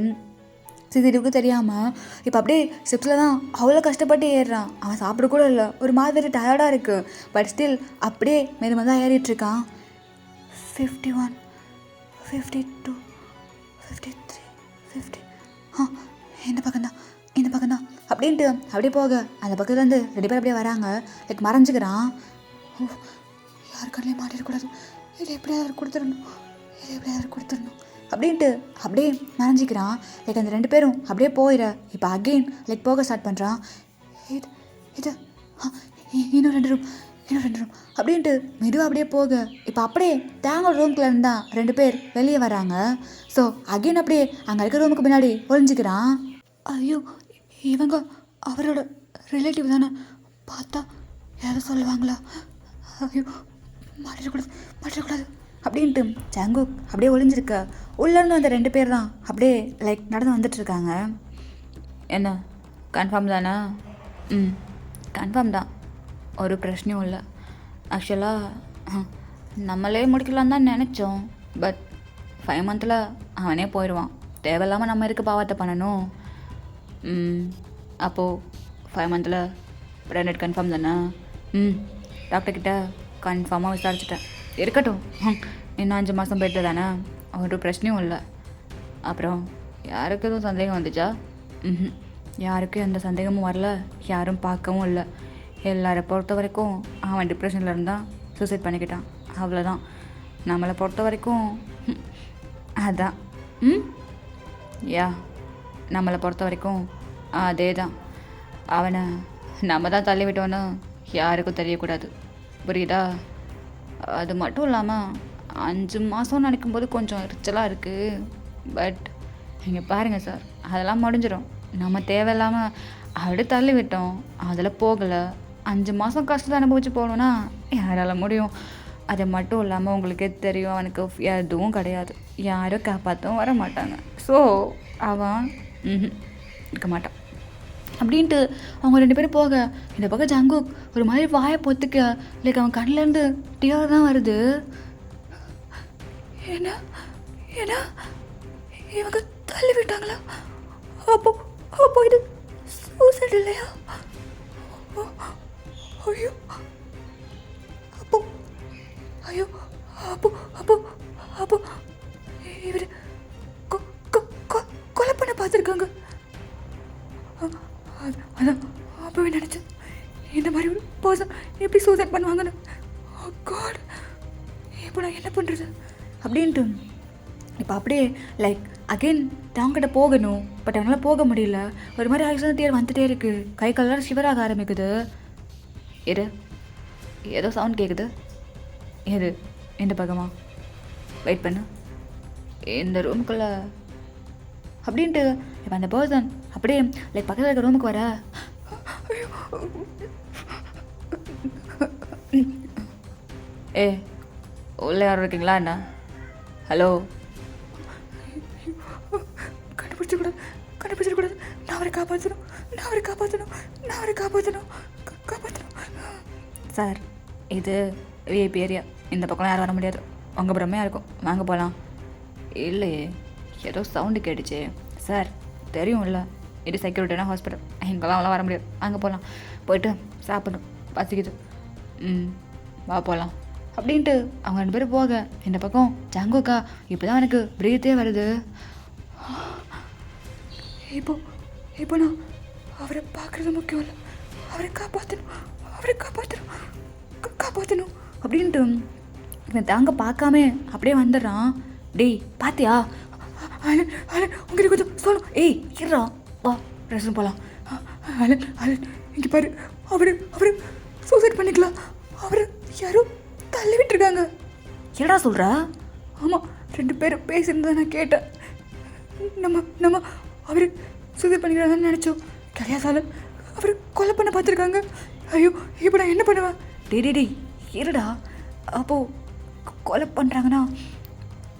சிசிடிவிக்கு தெரியாமல் இப்போ அப்படியே ஸ்டெப்ஸில் தான் அவ்வளோ கஷ்டப்பட்டு ஏறுறான். அவன் சாப்பிட கூட இல்லை, ஒரு மாதிரி டயர்டாக இருக்குது. பட் ஸ்டில் அப்படியே மெதுவாக ஏறிட்டுருக்கான். 51, 52, 53, 50. இந்த பக்கம்தான், இந்த பக்கம்தான் அப்படின்ட்டு அப்படியே போக அந்த பக்கத்துலேருந்து 2 பேர் அப்படியே வராங்க. மறைஞ்சிக்கிறான். யார் கண்ணிலே மாட்டிடக்கூடாது, இதை எப்படியாவது கொடுத்துடணும், இதை எப்படியாவது கொடுத்துடணும் அப்படின்ட்டு அப்படியே மறைஞ்சிக்கிறான். அந்த 2 பேரும் அப்படியே போயிட இப்போ அகெயின் போக ஸ்டார்ட் பண்ணுறான். இது இன்னும் 2 ரூம், இன்னும் 2 ரூம் அப்படின்ட்டு மெதுவாக அப்படியே போக இப்போ அப்படியே தேங்காய் ரூம்குள்ளே இருந்தால் 2 பேர் வெளியே வராங்க. ஸோ அகெயின் அப்படியே அங்கே இருக்க ரூமுக்கு பின்னாடி ஒழிஞ்சிக்கிறான். ஐயோ இவங்க அவரோட ரிலேட்டிவ் தானே, பார்த்தா யாரும் சொல்லுவாங்களா, ஐயோ மாட்டிடக்கூடாது அப்படின்ட்டு ஜாங்கு அப்படியே ஒளிஞ்சிருக்க. உள்ளேருந்து அந்த 2 பேர் தான் அப்படியே நடந்து வந்துட்டுருக்காங்க. என்ன கன்ஃபார்ம் தானே? கன்ஃபார்ம் தான், ஒரு பிரச்சனையும் இல்லை. ஆக்சுவலாக நம்மளே முடிக்கலாம் தான் நினச்சோம், பட் 5 monthஸில் அவனே போயிடுவான், தேவையில்லாமல் நம்ம இருக்க பாவத்தை பண்ணணும். அப்போது 5 monthஸில் பிராண்டட் கன்ஃபார்ம் தானே? டாக்டர்கிட்ட கன்ஃபார்மாக விசாரிச்சிட்டேன், இருக்கட்டும், இன்னும் 5 மாதம் போயிட்டு தானே, ஒரு பிரச்சனையும் இல்லை. அப்புறம் யாருக்கு எதுவும் சந்தேகம் வந்துச்சா? யாருக்கும் எந்த சந்தேகமும் வரல, யாரும் பார்க்கவும் இல்லை. எல்லாரை பொறுத்த வரைக்கும் அவன் டிப்ரெஷனில் இருந்தால் சூசைட் பண்ணிக்கிட்டான், அவ்வளோதான். நம்மளை பொறுத்த வரைக்கும் அதான். யா நம்மளை பொறுத்த வரைக்கும் அதே தான். அவனை நம்ம தான் தள்ளி விட்டோன்னு யாருக்கும் தெரியக்கூடாது, புரியுதா? அது மட்டும் இல்லாமல் 5 மாதம் நினைக்கும்போது கொஞ்சம் எரிச்சலாக இருக்குது. பட் இங்கே பாருங்கள் சார், அதெல்லாம் முடிஞ்சிடும். நம்ம தேவையில்லாமல் அப்படி தள்ளி விட்டோம், அதில் போகலை. 5 மாதம் கஷ்டத்தை அனுபவிச்சு போகணுன்னா யாரால் முடியும்? அது மட்டும் இல்லாமல் உங்களுக்கே தெரியும், அவனுக்கு எதுவும் கிடையாது, யாரும் காப்பாற்றவும் வர மாட்டாங்க. ஸோ அவன் இருக்க மாட்டான் அப்படின்ட்டு அவங்க 2 பேரும் போக, இந்த பக்கம் ஜங்குக் ஒரு மாதிரி வாயை பொத்துக்க, லைக் அவன் கண்ணிலேருந்து டியர் தான் வருது. ஏன்னா ஏன்னா இவங்க தள்ளி விட்டாங்களா? அப்போ அப்போ இது சூசைட் இல்லையா? ஐயோ அப்போ ஐயோ அப்போ அப்போ அப்போ இவர் கொலை பண்ண பார்த்துருக்காங்க. அதான் அப்போவே நினச்சேன், இந்த மாதிரி ஒரு பர்சன் எப்படி சூசைட் பண்ணுவாங்கன்னு. காட், இப்போ நான் என்ன பண்ணுறது அப்படின்ட்டு இப்போ அப்படியே லைக் அகெயின் தாங்கிட்ட போகணும். பட் அவனால் போக முடியல. ஒரு மாதிரி ஆக்சிடென்ட் டியர் வந்துகிட்டே இருக்குது. கை காலெல்லாம் ஷிவராக ஆரம்பிக்குது. ஏதோ சவுண்ட் கேட்குது. எது? இந்த பக்கமா? வெயிட் பண்ணு, இந்த ரூமுக்குள்ளே அப்படின்ட்டு இப்போ அந்த பர்சன் அப்படியே லைக் பக்கத்தில் இருக்க ரூமுக்கு வர, ஏ உள்ளே யாரும் இருக்கீங்களா என்ன? ஹலோ, கண்டுபிடிச்சிடக்கூடாது. நான் அவரை காப்பாற்றணும். சார், இது விஐபி ஏரியா, இந்த பக்கம் யாரும் வர முடியாது. உங்கள் பிரம்மையாக இருக்கும், வாங்க போகலாம். இல்லையே, ஏதோ சவுண்டு கேட்டுச்சு. சார் தெரியும்ல, இது செக்யூரிட்டினா ஹாஸ்பிட்டல், இங்கெல்லாம் அவ்வளோ வர முடியாது. அங்கே போகலாம், போயிட்டு சாப்பிடணும், பசிக்குது. வா போகலாம் அப்படின்ட்டு அவங்க 2 பேரும் போக, இந்த பக்கம் ஜங்குக்கா இப்போ தான் எனக்கு பிரீத்தே வருது. இப்போ நான் அவரை பார்க்குறது முக்கியம் இல்லை, அவரை காப்பாற்றணும் அப்படின்ட்டு இவன் தாங்க பார்க்காம அப்படியே வந்துடுறான். டேய் பாத்தியா, உங்களுக்கு கொஞ்சம் சொல்லணும். ஏய் இருறா, வா ரெஸ்ட் போகலாம். அலன் இங்கே பாரு, அவரு சூசைட் பண்ணிக்கலாம். அவர் யாரும் தள்ளி விட்டுருக்காங்க. என்னடா சொல்கிற? ஆமாம், 2 பேரும் பேசியிருந்தா நான் கேட்டேன். நம்ம அவர் சூசைட் பண்ணிக்கிறாங்கன்னு நினச்சோம். கிடையாது, அவர் கொலை பண்ண பார்த்துருக்காங்க. ஐயோ, இப்போ நான் என்ன பண்ணுவேன்? டேய் இருடா. அப்போது கொலை பண்ணுறாங்கன்னா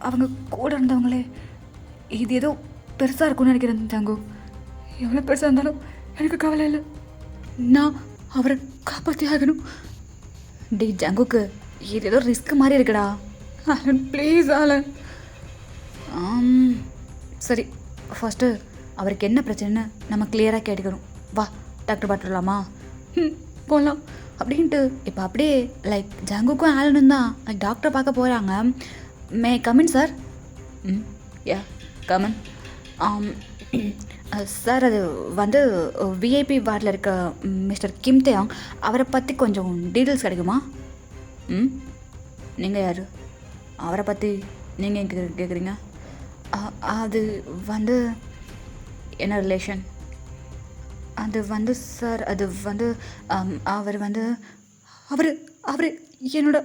அவங்க கூட இருந்தவங்களே, இது ஏதோ பெருசாக இருக்கும்னு நினைக்கிறேன் ஜங்கு. எவ்வளோ பெருசாக இருந்தாலும் எனக்கு கவலை இல்லை, நான் அவரை காப்பாற்றி ஆகணும். டேய் ஜங்குக்கு, இது ஏதோ ரிஸ்க் மாதிரி இருக்குடா. Alan please Alan. சரி, ஃபஸ்ட்டு அவருக்கு என்ன பிரச்சனைன்னு நம்ம கிளியராக கேட்டுக்கணும். வா டாக்டர் பார்த்துடலாமா? போகலாம் அப்படின்ட்டு இப்போ அப்படியே லைக் ஜங்குக்கும் ஆலனும் தான் லைக் டாக்டரை பார்க்க போகிறாங்க. May come in sir? Yeah come in. Sir, அது வந்து விஐபி வார்டில் இருக்க மிஸ்டர் கிம் தேயாங், அவரை பற்றி கொஞ்சம் டீட்டெயில்ஸ் கிடைக்குமா? நீங்கள் யார்? அவரை பற்றி நீங்கள் எங்கே கேட்குறீங்க? அது வந்து என்ன ரிலேஷன்? அது வந்து சார், அது வந்து அவர் என்னோட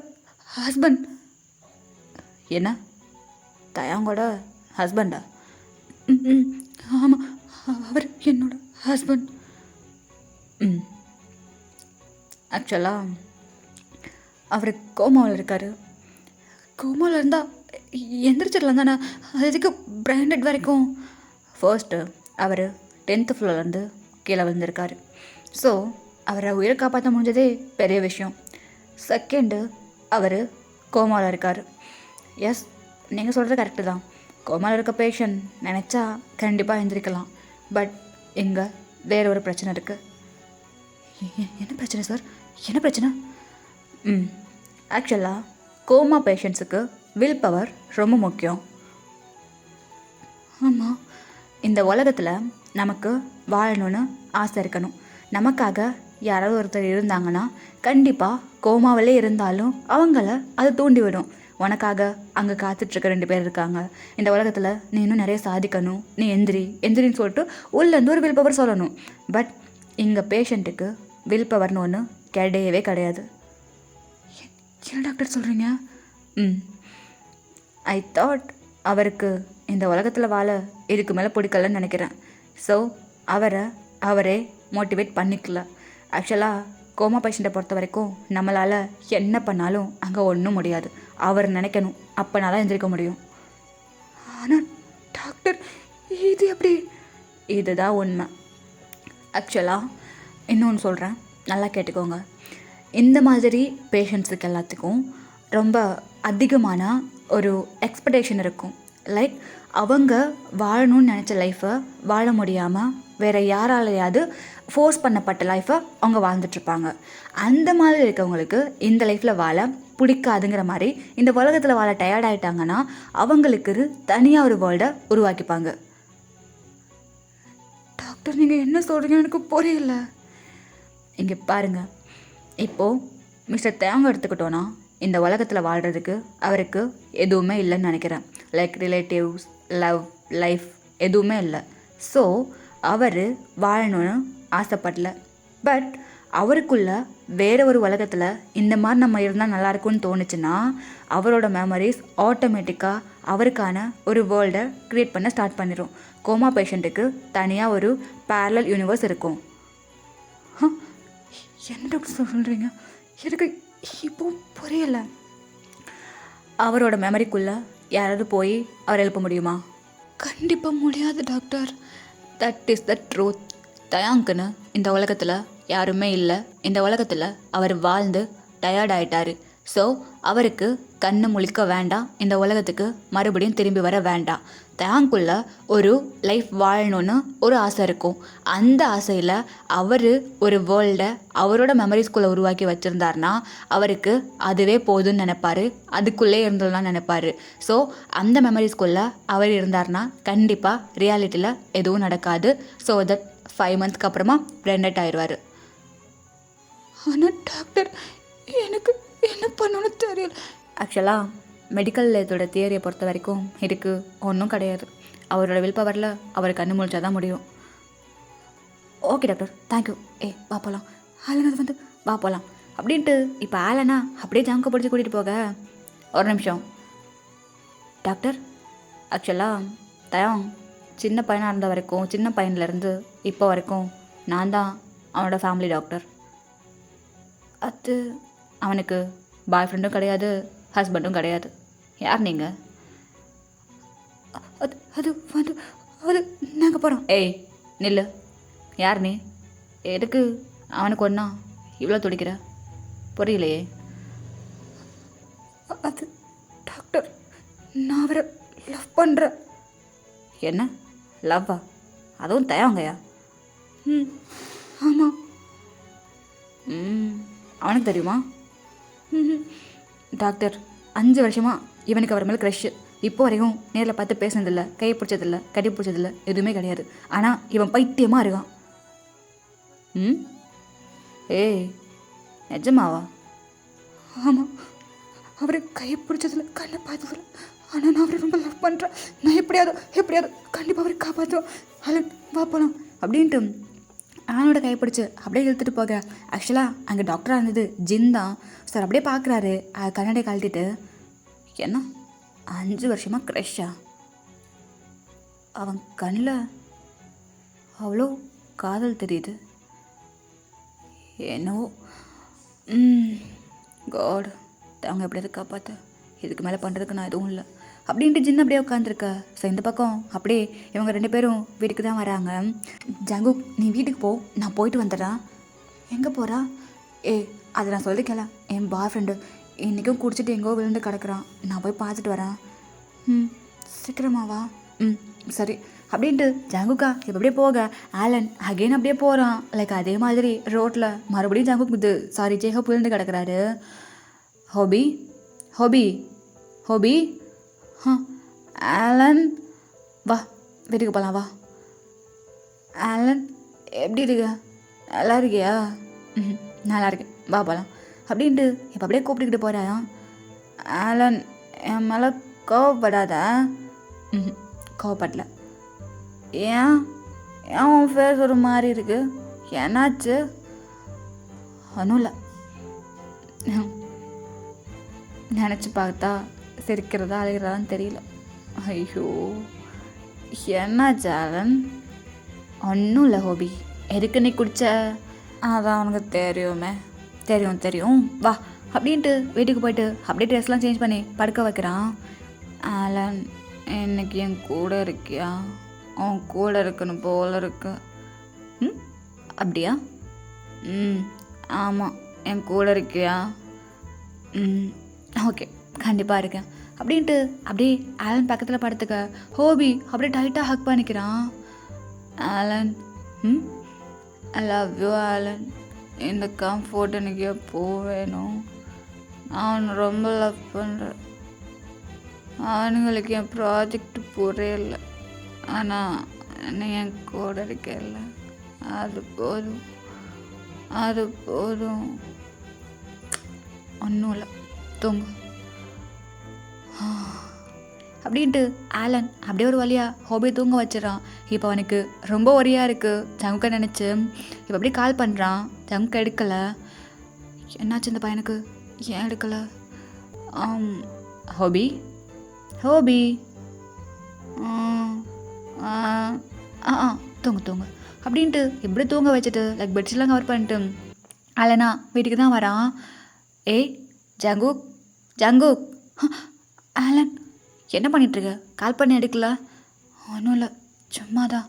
ஹஸ்பண்ட். என்ன, தயாங்கோட ஹஸ்பண்டா? ஆமாம், அவர் என்னோட ஹஸ்பண்ட். ஆக்சுவலாக அவர் கோமாவில் இருக்கார். கோமாவில் இருந்தால் எந்திரிச்சிடலாம் தானே, அது எதுக்கு பிராண்டட் வரைக்கும்? ஃபர்ஸ்ட்டு அவர் 10th ஃப்ளோர்லேருந்து கீழே விழுந்திருக்காரு. ஸோ அவரை உயிரை காப்பாற்ற முடிஞ்சதே பெரிய விஷயம். செகண்டு, அவர் கோமாவில் இருக்கார். எஸ், நீங்கள் சொல்கிறது கரெக்டு தான். கோமாவில் இருக்க பேஷண்ட் நினச்சா கண்டிப்பாக எழுந்திரிக்கலாம். பட் இங்கே வேறு ஒரு பிரச்சனை இருக்குது. என்ன பிரச்சனை சார்? என்ன பிரச்சனை? ஆக்சுவலாக கோமா பேஷண்ட்ஸுக்கு வில் பவர் ரொம்ப முக்கியம். ஆமாம், இந்த உலகத்தில் நமக்கு வாழணும்னு ஆசை இருக்கணும். நமக்காக யாராவது ஒருத்தர் இருந்தாங்கன்னா கண்டிப்பாக கோமாவிலே இருந்தாலும் அவங்கள அது தூண்டிவிடும். உனக்காக அங்கே காத்துட்ருக்க 2 பேர் இருக்காங்க. இந்த உலகத்தில் நீ இன்னும் நிறைய சாதிக்கணும், நீ எந்திரின்னு சொல்லிட்டு உள்ளேருந்து ஒரு வில் பவர் சொல்லணும். பட் இங்கே பேஷண்ட்டுக்கு வில் பவர்னு ஒன்று கிடையவே கிடையாது. என்ன டாக்டர் சொல்கிறீங்க? ஐ தாட் அவருக்கு இந்த உலகத்தில் வாழ இதுக்கு மேலே பிடிக்கலன்னு நினைக்கிறேன். ஸோ அவரே மோட்டிவேட் பண்ணிக்கல. ஆக்சுவலாக கோமா பேஷண்ட்டை பொறுத்த வரைக்கும் நம்மளால் என்ன பண்ணாலும் அங்கே ஒன்றும் முடியாது. அவர் நினைக்கணும், அப்போனா தான் எந்திரிக்க முடியும். ஆனால் டாக்டர், இது எப்படி? இதுதான் உண்மை. ஆக்சுவலாக இன்னொன்று சொல்கிறேன், நல்லா கேட்டுக்கோங்க. இந்த மாதிரி பேஷண்ட்ஸுக்கு எல்லாத்துக்கும் ரொம்ப அதிகமான ஒரு எக்ஸ்பெக்டேஷன் இருக்கும். லைக் அவங்க வாழணும்னு நினச்ச லைஃப்பை வாழ முடியாமல் வேறு யாராலையாவது ஃபோர்ஸ் பண்ணப்பட்ட லைஃப்பை அவங்க வாழ்ந்துட்டுருப்பாங்க. அந்த மாதிரி இருக்கவங்களுக்கு இந்த லைஃப்பில் வாழ பிடிக்காதுங்கிற மாதிரி இந்த உலகத்தில் வாழ டயர்ட் ஆகிட்டாங்கன்னா அவங்களுக்கு தனியாக ஒரு வேர்ல்டை உருவாக்கிப்பாங்க. டாக்டர், நீங்கள் என்ன சொல்கிறீங்க எனக்கு புரியல. இங்கே பாருங்கள், இப்போது மிஸ்டர் தேங்க எடுத்துக்கிட்டோன்னா இந்த உலகத்தில் வாழ்கிறதுக்கு அவருக்கு எதுவுமே இல்லைன்னு நினைக்கிறேன். லைக் ரிலேட்டிவ்ஸ், லவ், லைஃப் எதுவுமே இல்லை. ஸோ அவர் வாழணும்னு ஆசைப்படல. பட் அவருக்குள்ள வேறு ஒரு உலகத்தில் இந்த மாதிரி நம்ம இருந்தால் நல்லாயிருக்கும்னு தோணுச்சுன்னா அவரோட மெமரிஸ் ஆட்டோமேட்டிக்காக அவருக்கான ஒரு வேர்ல்டை க்ரியேட் பண்ண ஸ்டார்ட் பண்ணிடும். கோமா பேஷண்ட்டுக்கு தனியாக ஒரு பேரலல் யூனிவர்ஸ் இருக்கும். என்ன டாக்டர் சொல்கிறீங்க? எனக்கு இப்போ புரியலை. அவரோட மெமரிக்குள்ளே யாராவது போய் அவர் எழுப்ப முடியுமா? கண்டிப்பாக முடியாது doctor. That is the truth. தயாங்குன்னு இந்த உலகத்தில் யாருமே இல்லை. இந்த உலகத்தில் அவர் வாழ்ந்து டயர்ட் ஆகிட்டார். ஸோ அவருக்கு கண்ணு முழிக்க வேண்டாம், இந்த உலகத்துக்கு மறுபடியும் திரும்பி வர வேண்டாம். தயாங்குள்ள ஒரு லைஃப் வாழணும்னு ஒரு ஆசை இருக்கும். அந்த ஆசையில் அவர் ஒரு வேர்ல்டை அவரோட மெமரிஸ்குள்ளே உருவாக்கி வச்சுருந்தார்னா அவருக்கு அதுவே போதும்னு நினைப்பார், அதுக்குள்ளே இருந்துடலாம் நினைப்பார். ஸோ அந்த மெமரிஸ்குள்ளே அவர் இருந்தார்னா கண்டிப்பாக ரியாலிட்டியில் எதுவும் நடக்காது. ஸோ தட் 5 monthsக்கு அப்புறமா பிரெண்டட் ஆயிடுவார். ஆனால் டாக்டர், எனக்கு என்ன பண்ணணும்னு தெரியல. ஆக்சுவலாக மெடிக்கல் இதோட தியரியை பொறுத்த வரைக்கும் இதுக்கு ஒன்றும் கிடையாது. அவரோட வில் பவரில் அவர் கண்ணு முழிச்சா தான் முடியும். Okay doctor, thank you. வா போகலாம். ஆலன் அது வந்து வா போகலாம் அப்படின்ட்டு இப்போ ஆலனா அப்படியே ஜாங்க பிடிச்சி கூட்டிகிட்டு போக. ஒரு நிமிஷம் டாக்டர். ஆக்சுவலாக தயம் சின்ன பையனாக இருந்த வரைக்கும், சின்ன பையன்லேருந்து இப்போ வரைக்கும் நான் தான் அவனோட ஃபேமிலி டாக்டர். அது அவனுக்கு பாய் ஃப்ரெண்டும் கிடையாது, ஹஸ்பண்டும் கிடையாது. யார் நீங்கள்? அது வந்து அது நாங்கள் போகிறோம். நில்லு. யார் நீ? எதுக்கு அவனுக்கு ஒன்றா இவ்வளோ துடிக்கிற? புரியலையே. அது டாக்டர், நான் அவரை லவ் பண்ணுறேன். என்ன லவ்வா? அதுவும் தயாங்கயா? ஆமாம். அவனுக்கு தெரியுமா? டாக்டர், 5 வருஷமாக இவனுக்கு அவர் மேலே க்ரஷ். இப்போ வரைக்கும் நேரில் பார்த்து பேசுனதில்லை, கையை பிடிச்சதில்லை, கட்டி பிடிச்சதில்லை, எதுவுமே கிடையாது. ஆனால் இவன் பைத்தியமாக இருக்கான். நிஜமாவா? ஆமாம். அவரை கையை பிடிச்சதில்லை, கண்ணை பார்த்ததில்லை. ஆனால் நான் அவரை ரொம்ப லவ் பண்ணுறேன். நான் எப்படியாவது கண்டிப்பாக அவரை காப்பாற்றுவோம். அலன் வா போகலாம் அப்படின்ட்டு ஆனோட கையை பிடிச்சி அப்படியே இழுத்துட்டு போக. ஆக்சுவலாக அங்கே டாக்டராக இருந்தது ஜின் தான். சார் அப்படியே பார்க்குறாரு, கண்ணாடியை கழட்டிட்டு. என்ன 5 வருஷமாக க்ரஷ்ஷா? அவன் கண்ணில் அவ்வளோ காதல் தெரியுது. என்னவோ காட், அவங்க எப்படியாவது காப்பாற்ற. இதுக்கு மேலே பண்ணுறதுக்கு நான் எதுவும் இல்லை அப்படின்ட்டு ஜின் அப்படியே உட்காந்துருக்க. ஸோ இந்த பக்கம் அப்படியே இவங்க 2 பேரும் வீட்டுக்கு தான் வராங்க. ஜங்குக், நீ வீட்டுக்கு போ, நான் போயிட்டு வந்துடுறேன். எங்கே போகிறா? அதை நான் சொல்லிக்கல. என் பாய் ஃப்ரெண்டு இன்றைக்கும் குடிச்சிட்டு எங்கோ விழுந்து கிடக்குறான். நான் போய் பார்த்துட்டு வரேன். சீக்கிரமாவா? சரி அப்படின்ட்டு ஜங்குக்கா இப்போ அப்படியே போக ஆலன் அகெயின் அப்படியே போகிறான். லைக் அதே மாதிரி ரோட்டில் மறுபடியும் ஜங்குக் ஜேகப் விழுந்து கிடக்குறாரு. ஹோபி ஹோபி ஹோபி ஆலன் வா, வீட்டுக்கு போகலாம் வா. ஆலன் எப்படி இருக்க? நல்லா இருக்கியா? நல்லா இருக்கேன், வா போகலாம் அப்படின்ட்டு இப்போ அப்படியே கூப்பிட்டுக்கிட்டு போகிறான். ஆலன், என் மேலே கோவப்படாத. கோவப்படல. ஏன் உன் ஃபேஸ் ஒரு மாதிரி இருக்கு? என்னாச்சு? ஒன்றும் இல்லை. நினச்சி பார்த்தா சிரிக்கிறதா அழுகிறதான்னு தெரியல. ஐயோ என்னாச்சு ஆலன்? ஒன்றும் இல்லை ஹோபி. எதுக்கு நீ குடிச்ச? அதான் அவனுக்கு தெரியுமே. தெரியும் தெரியும், வா அப்படின்ட்டு வீட்டுக்கு போயிட்டு அப்படியே ட்ரெஸ்லாம் சேஞ்ச் பண்ணி படுக்க வைக்கிறான். ஆலன், இன்னைக்கு என் கூட இருக்கியா? அவன் கூட இருக்கணும் போல இருக்கு. ம், அப்படியா? ம், ஆமாம், என் கூட இருக்கியா? ம், ஓகே, கண்டிப்பாக இருக்கேன் அப்படின்ட்டு அப்படியே ஆலன் பக்கத்தில் படுத்துக்க ஹோபி அப்படியே டைட்டாக ஹக் பண்ணிக்கிறான். ஆலன், ம், ஐ லவ் யூ ஆலன். இந்த கம்ஃபோர்ட் எனக்கு எப்போ வேணும். நான் ரொம்ப லவ் பண்ணுறேன். அவனுங்களுக்கு என் ப்ராஜெக்ட் புரியல, ஆனால் நீ என் கூட இருக்கல, அது போதும், அது போதும். ஒன்றும் இல்லை, தூங்கு அப்படின்ட்டு ஆலன் அப்படியே ஒரு வழியாக ஹோபியை தூங்க வச்சிடறான். இப்போ அவனுக்கு ரொம்ப ஒரியாக இருக்குது ஜங்குக்க நினச்சி. இப்போ அப்படியே கால் பண்ணுறான். ஜங்குக்க எடுக்கலை. என்னாச்சு இந்த பையனுக்கு, ஏன் எடுக்கலை? ஹோபி, ஹோபி, தூங்கு தூங்கு அப்படின்ட்டு எப்படி தூங்க வச்சுட்டு லைக் பெட்ஷீட்லாம் கவர் பண்ணிட்டு ஆலனா வீட்டுக்கு தான் வரான். ஏய் ஜங்குக், ஜங்குக். ஆலன், என்ன பண்ணிகிட்ருக்க? கால் பண்ணி எடுக்கல? ஒன்றும் இல்லை, சும்மா தான்.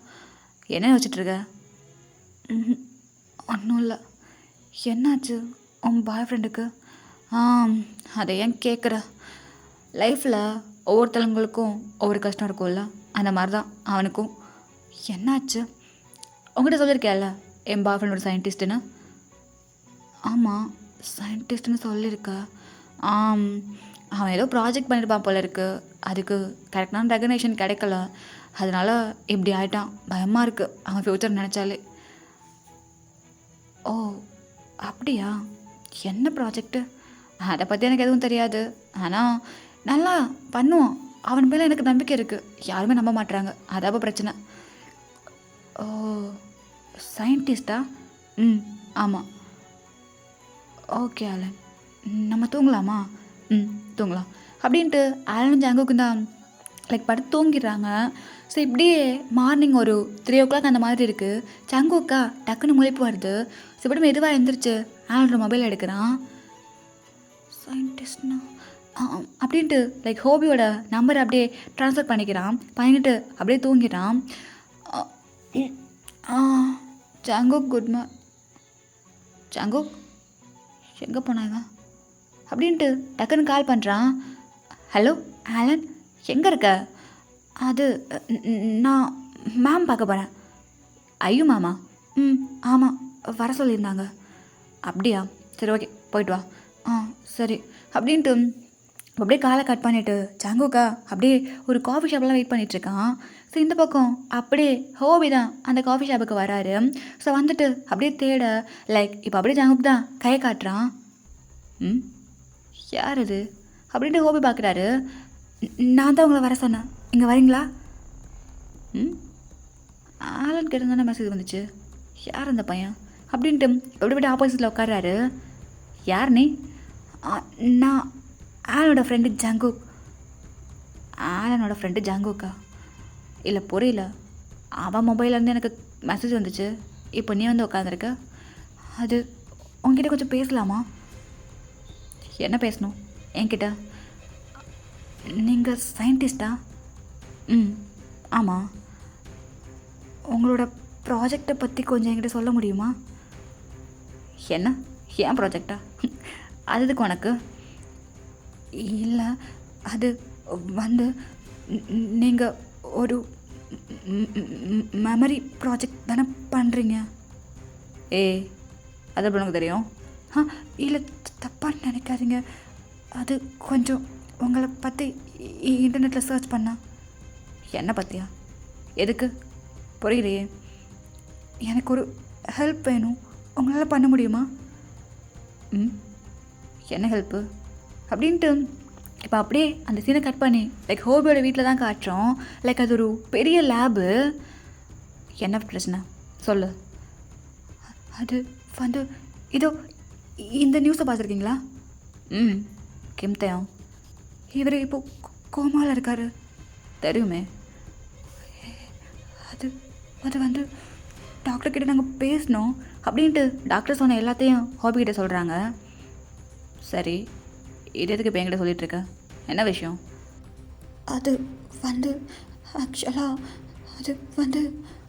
என்ன யோசிச்சுட்ருக்க? ஒன்றும் இல்லை. என்னாச்சு உன் பாய் ஃப்ரெண்டுக்கு? அதை ஏன் கேட்குற? லைஃப்பில் ஒவ்வொருத்தவங்களுக்கும் ஒவ்வொரு கஷ்டம் இருக்கும்ல, அந்த மாதிரி தான் அவனுக்கும். என்னாச்சு? உங்கள்கிட்ட சொல்லியிருக்கேன்ல என் பாய் ஃப்ரெண்ட் ஒரு சயின்டிஸ்ட்டுன்னு. ஆமாம், சயின்டிஸ்ட்டுன்னு சொல்லியிருக்க. அவன் ஏதோ ப்ராஜெக்ட் பண்ணியிருப்பான் போல இருக்குது. அதுக்கு கரெக்டான ரெகக்னேஷன் கிடைக்கல, அதனால் இப்படி ஆகிட்டான். பயமாக இருக்குது அவன் ஃப்யூச்சர் நினச்சாலே. ஓ அப்படியா? என்ன ப்ராஜெக்ட்டு? அதை பற்றி எனக்கு எதுவும் தெரியாது, ஆனால் நல்லா பண்ணுவான். அவன் மேலே எனக்கு நம்பிக்கை இருக்குது. யாருமே நம்ப மாட்டுறாங்க, அதான் பிரச்சனை. ஓ சயின்டிஸ்டா? ம், ஆமாம். ஓகே ஆலன், நம்ம தூங்கலாமா? ம், தூங்கலாம் அப்படின்ட்டு ஆலனும் ஜங்குக்கும் தான் லைக் படுத்து தூங்கிடுறாங்க. ஸோ இப்படியே மார்னிங் ஒரு 3 o'clock அந்த மாதிரி இருக்குது. ஜங்குக்கா டக்குன்னு முழிப்பு வருது. ஸோ இப்படி மெதுவாக எழுந்திரிச்சு ஆலனோட மொபைல் எடுக்கிறான். சயின்டிஸ்ட்னா அப்படின்ட்டு லைக் ஹோபியோட நம்பரை அப்படியே ட்ரான்ஸ்ஃபர் பண்ணிட்டு அப்படியே தூங்கிட்டான். Jungkook, good morning. ஜங்குக் எங்கே போனாங்க அப்படின்ட்டு டக்குன்னு கால் பண்ணுறான். ஹலோ ஆலன், எங்கே இருக்க? அது நான் மேம் பார்க்க போகிறேன். ஐயோ மேமா? ம், ஆமாம், வர சொல்லியிருந்தாங்க. அப்படியா? சரி, ஓகே, போயிட்டு வா. சரி அப்படின்ட்டு அப்படியே காலை கட் பண்ணிவிட்டு ஜங்குக்கா அப்படியே ஒரு காஃபி ஷாப்லாம் வெயிட் பண்ணிகிட்ருக்கான். ஸோ இந்த பக்கம் அப்படியே ஹோபி தான் அந்த காஃபி ஷாப்புக்கு வராரு. ஸோ வந்துட்டு அப்படியே தேட லைக் இப்போ அப்படியே ஜங்குக் தான் கையை காட்டுறான். ம், யார் அது அப்படின்ட்டு ஹோபி பார்க்குறாரு. நான் தான் உங்களை வர சொன்னேன், இங்கே வரீங்களா? ம், ஆலன் கிட்ட தானே மெசேஜ் வந்துச்சு, யார் அந்த பையன் அப்படின்ட்டு எப்படி போய்ட்டு ஆப்போசிட்டில் உட்கார்றாரு. யார் நீ? நான் ஆலனோட ஃப்ரெண்டு ஜங்குக். ஆலனோட ஃப்ரெண்டு ஜங்குக்கா? இல்லை புரியல. அவன் மொபைல்லேருந்து எனக்கு மெசேஜ் வந்துச்சு, இப்போ நீ வந்து உட்காந்துருக்க. அது உங்ககிட்ட கொஞ்சம் பேசலாமா? என்ன பேசணும் என்கிட்ட? நீங்கள் சயின்டிஸ்டா? ம், ஆமாம். உங்களோட ப்ராஜெக்டை பற்றி கொஞ்சம் என்கிட்ட சொல்ல முடியுமா? என்ன, ஏன் ப்ராஜெக்டா? அது எதுக்கு உனக்கு? இல்லை, அது வந்து நீங்கள் ஒரு மெமரி ப்ராஜெக்ட் தானே பண்ணுறீங்க? ஏய், அது எப்படி உனக்கு தெரியும்? இல்லை, தப்பாக நினைக்காதீங்க. அது கொஞ்சம் உங்களை பற்றி இன்டர்நெட்டில் சர்ச் பண்ணா. என்ன பற்றியா? எதுக்கு? புரியலையே. எனக்கு ஒரு ஹெல்ப் வேணும், உங்களால் பண்ண முடியுமா? ம், என்ன ஹெல்ப்பு அப்படின்ட்டு இப்போ அப்படியே அந்த சீனை கட் பண்ணி லைக் ஹோபியோட வீட்டில் தான் காட்டுறோம். லைக் அது ஒரு பெரிய லேபு. என்ன பிரச்சனை சொல்லு. அது வந்து இதோ இந்த நியூஸை பார்த்துருக்கீங்களா? ம், கிம்தயம். இவர் இப்போ கோமாவில் இருக்காரு தெரியுமே. அது அது வந்து டாக்டர்கிட்ட நாங்கள் பேசினோம் அப்படின்ட்டு டாக்டர் சொன்ன எல்லாத்தையும் ஹாபிக்கிட்ட சொல்கிறாங்க. சரி, இது எதுக்கு இப்போ என்கிட்ட சொல்லிகிட்ருக்க? என்ன விஷயம்? அது வந்து ஆக்சுவலாக அது வந்து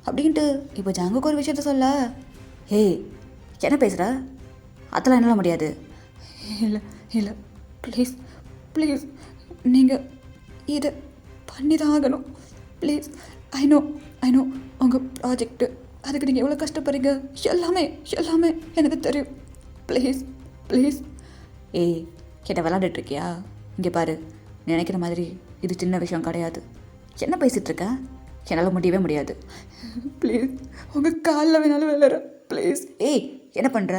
அப்படின்ட்டு இப்போ ஜங்குக்கு ஒரு விஷயத்த சொல்ல. ஏய், என்ன பேசுகிற? அதெல்லாம் என்னால் முடியாது. இல்லை இல்லை, ப்ளீஸ் ப்ளீஸ், நீங்கள் இதை பண்ணி தான் ஆகணும். ப்ளீஸ், ஐ நோ உங்கள் ப்ராஜெக்ட்டு, அதுக்கு நீங்கள் எவ்வளோ கஷ்டப்படுறீங்க, எல்லாமே எல்லாமே எனக்கு தெரியும். Please please. ஏய், கேட்ட விளாண்டுட்ருக்கியா? இங்கே பாரு, நினைக்கிற மாதிரி இது சின்ன விஷயம் கிடையாது. என்ன பேசிகிட்ருக்க? என்னால் முடியவே முடியாது. ப்ளீஸ், உங்கள் காலில் வேணாலும் விளையாடுறேன் ப்ளீஸ். ஏய், என்ன பண்ணுற?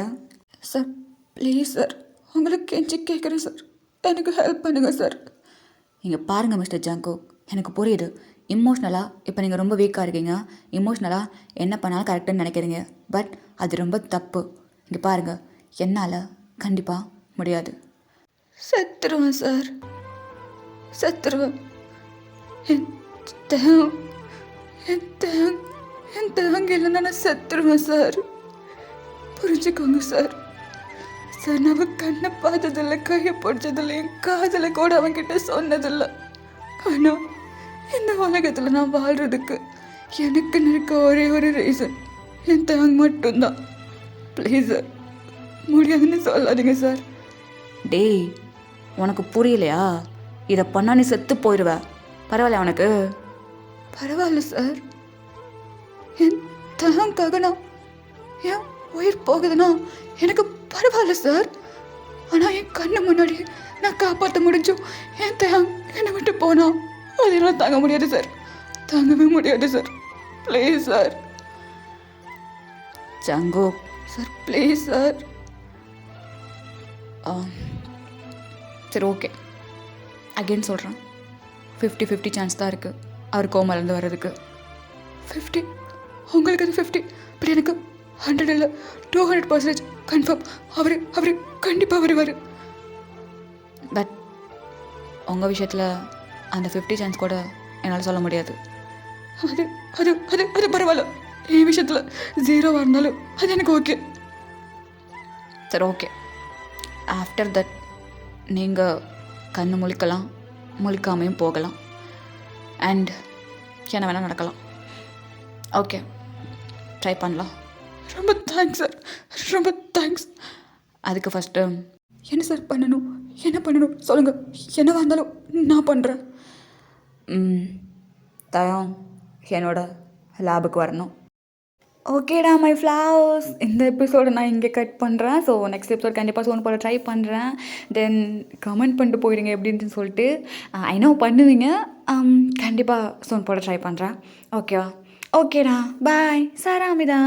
சார் ப்ளீஸ் சார், உங்களுக்கு கெஞ்சி கேட்குறேன் சார், எனக்கு ஹெல்ப் பண்ணுங்கள் சார். இங்கே பாருங்கள் மிஸ்டர் ஜாங்கோ, எனக்கு புரியுது இமோஷ்னலாக இப்போ நீங்கள் ரொம்ப வீக்காக இருக்கீங்க. இமோஷ்னலாக என்ன பண்ணாலும் கரெக்டுன்னு நினைக்கிறீங்க. பட் அது ரொம்ப தப்பு. இங்கே பாருங்கள், என்னால் கண்டிப்பாக முடியாது. செத்துருவேன் சார், செத்துருவேன். என் தேங்க இல்லைன்னா நான் செத்துருவேன் சார். புரிஞ்சுக்கோங்க சார். சார், நான் கண்ணை பார்த்ததில்லை, கையை பிடிச்சதில்லை, என் காதலை கூட அவன்கிட்ட சொன்னதில்லை. ஆனால் இந்த உலகத்தில் நான் வாழ்கிறதுக்கு எனக்கு இருக்க ஒரே ஒரு ரீசன் என் தேங்க மட்டும்தான். ப்ளீஸ் சார், முடியாதுன்னு சொல்லாதீங்க சார். டேய், உனக்கு புரியலையா? இதை பண்ணா நீ செத்து போயிடுவ. பரவாயில்ல உனக்கு? பரவாயில்ல சார், என் தேங்காக நான் என் உயிர் போகுதுன்னா எனக்கு பரவாயில்ல சார். ஆனால் என் கண்ணு முன்னாடி நான் காப்பாற்ற முடிஞ்சும் என் தேங் என்னை விட்டு போனா அது என்னால் தாங்க முடியாது சார், தாங்கவே முடியாது சார். Please sir. ஜங்கோ சார், ப்ளீஸ் சார். சரி, ஓகே, அகெயின் சொல்கிறேன், 50-50 சான்ஸ் தான் இருக்குது அவர் கோமாலேருந்து வர்றதுக்கு. 50? உங்களுக்கு அது 50, பட் எனக்கு 100 இல்லை, 200% கன்ஃபார்ம். அவர் கண்டிப்பாக வருவார். பட் உங்கள் விஷயத்தில் அந்த 50 சான்ஸ் கூட என்னால் சொல்ல முடியாது. அது அது அது அது பரவாயில்ல, என் விஷயத்தில் 0 இருந்தாலும் அது எனக்கு ஓகே. சரி, ஓகே. ஆஃப்டர் தட் நீங்கள் கண்ணு முழிக்கலாம், முழிக்காமையும் போகலாம், அண்ட் என்ன வேணால் நடக்கலாம். ஓகே, ட்ரை பண்ணலாம். ரொம்ப தேங்க்ஸ் சார், ரொம்ப தேங்க்ஸ். அதுக்கு ஃபஸ்ட்டு என்ன சார் பண்ணணும், என்ன பண்ணணும் சொல்லுங்கள், என்னவாக இருந்தாலும் நான் பண்ணுறேன். தயம் என்னோட லேபுக்கு வரணும். ஓகேடா மை ஃப்ளவர்ஸ், இந்த எபிசோடு நான் இங்கே கட் பண்ணுறேன். ஸோ நெக்ஸ்ட் எபிசோட் கண்டிப்பாக சோன் போட ட்ரை பண்ணுறேன். தென் கமெண்ட் பண்ணிட்டு போயிடுங்க எப்படின்னு சொல்லிட்டு. ஐ நோ பண்ணுவீங்க. கண்டிப்பாக சோன் போட ட்ரை பண்ணுறேன். ஓகேவா? ஓகேடா, பாய். சாராமிதா.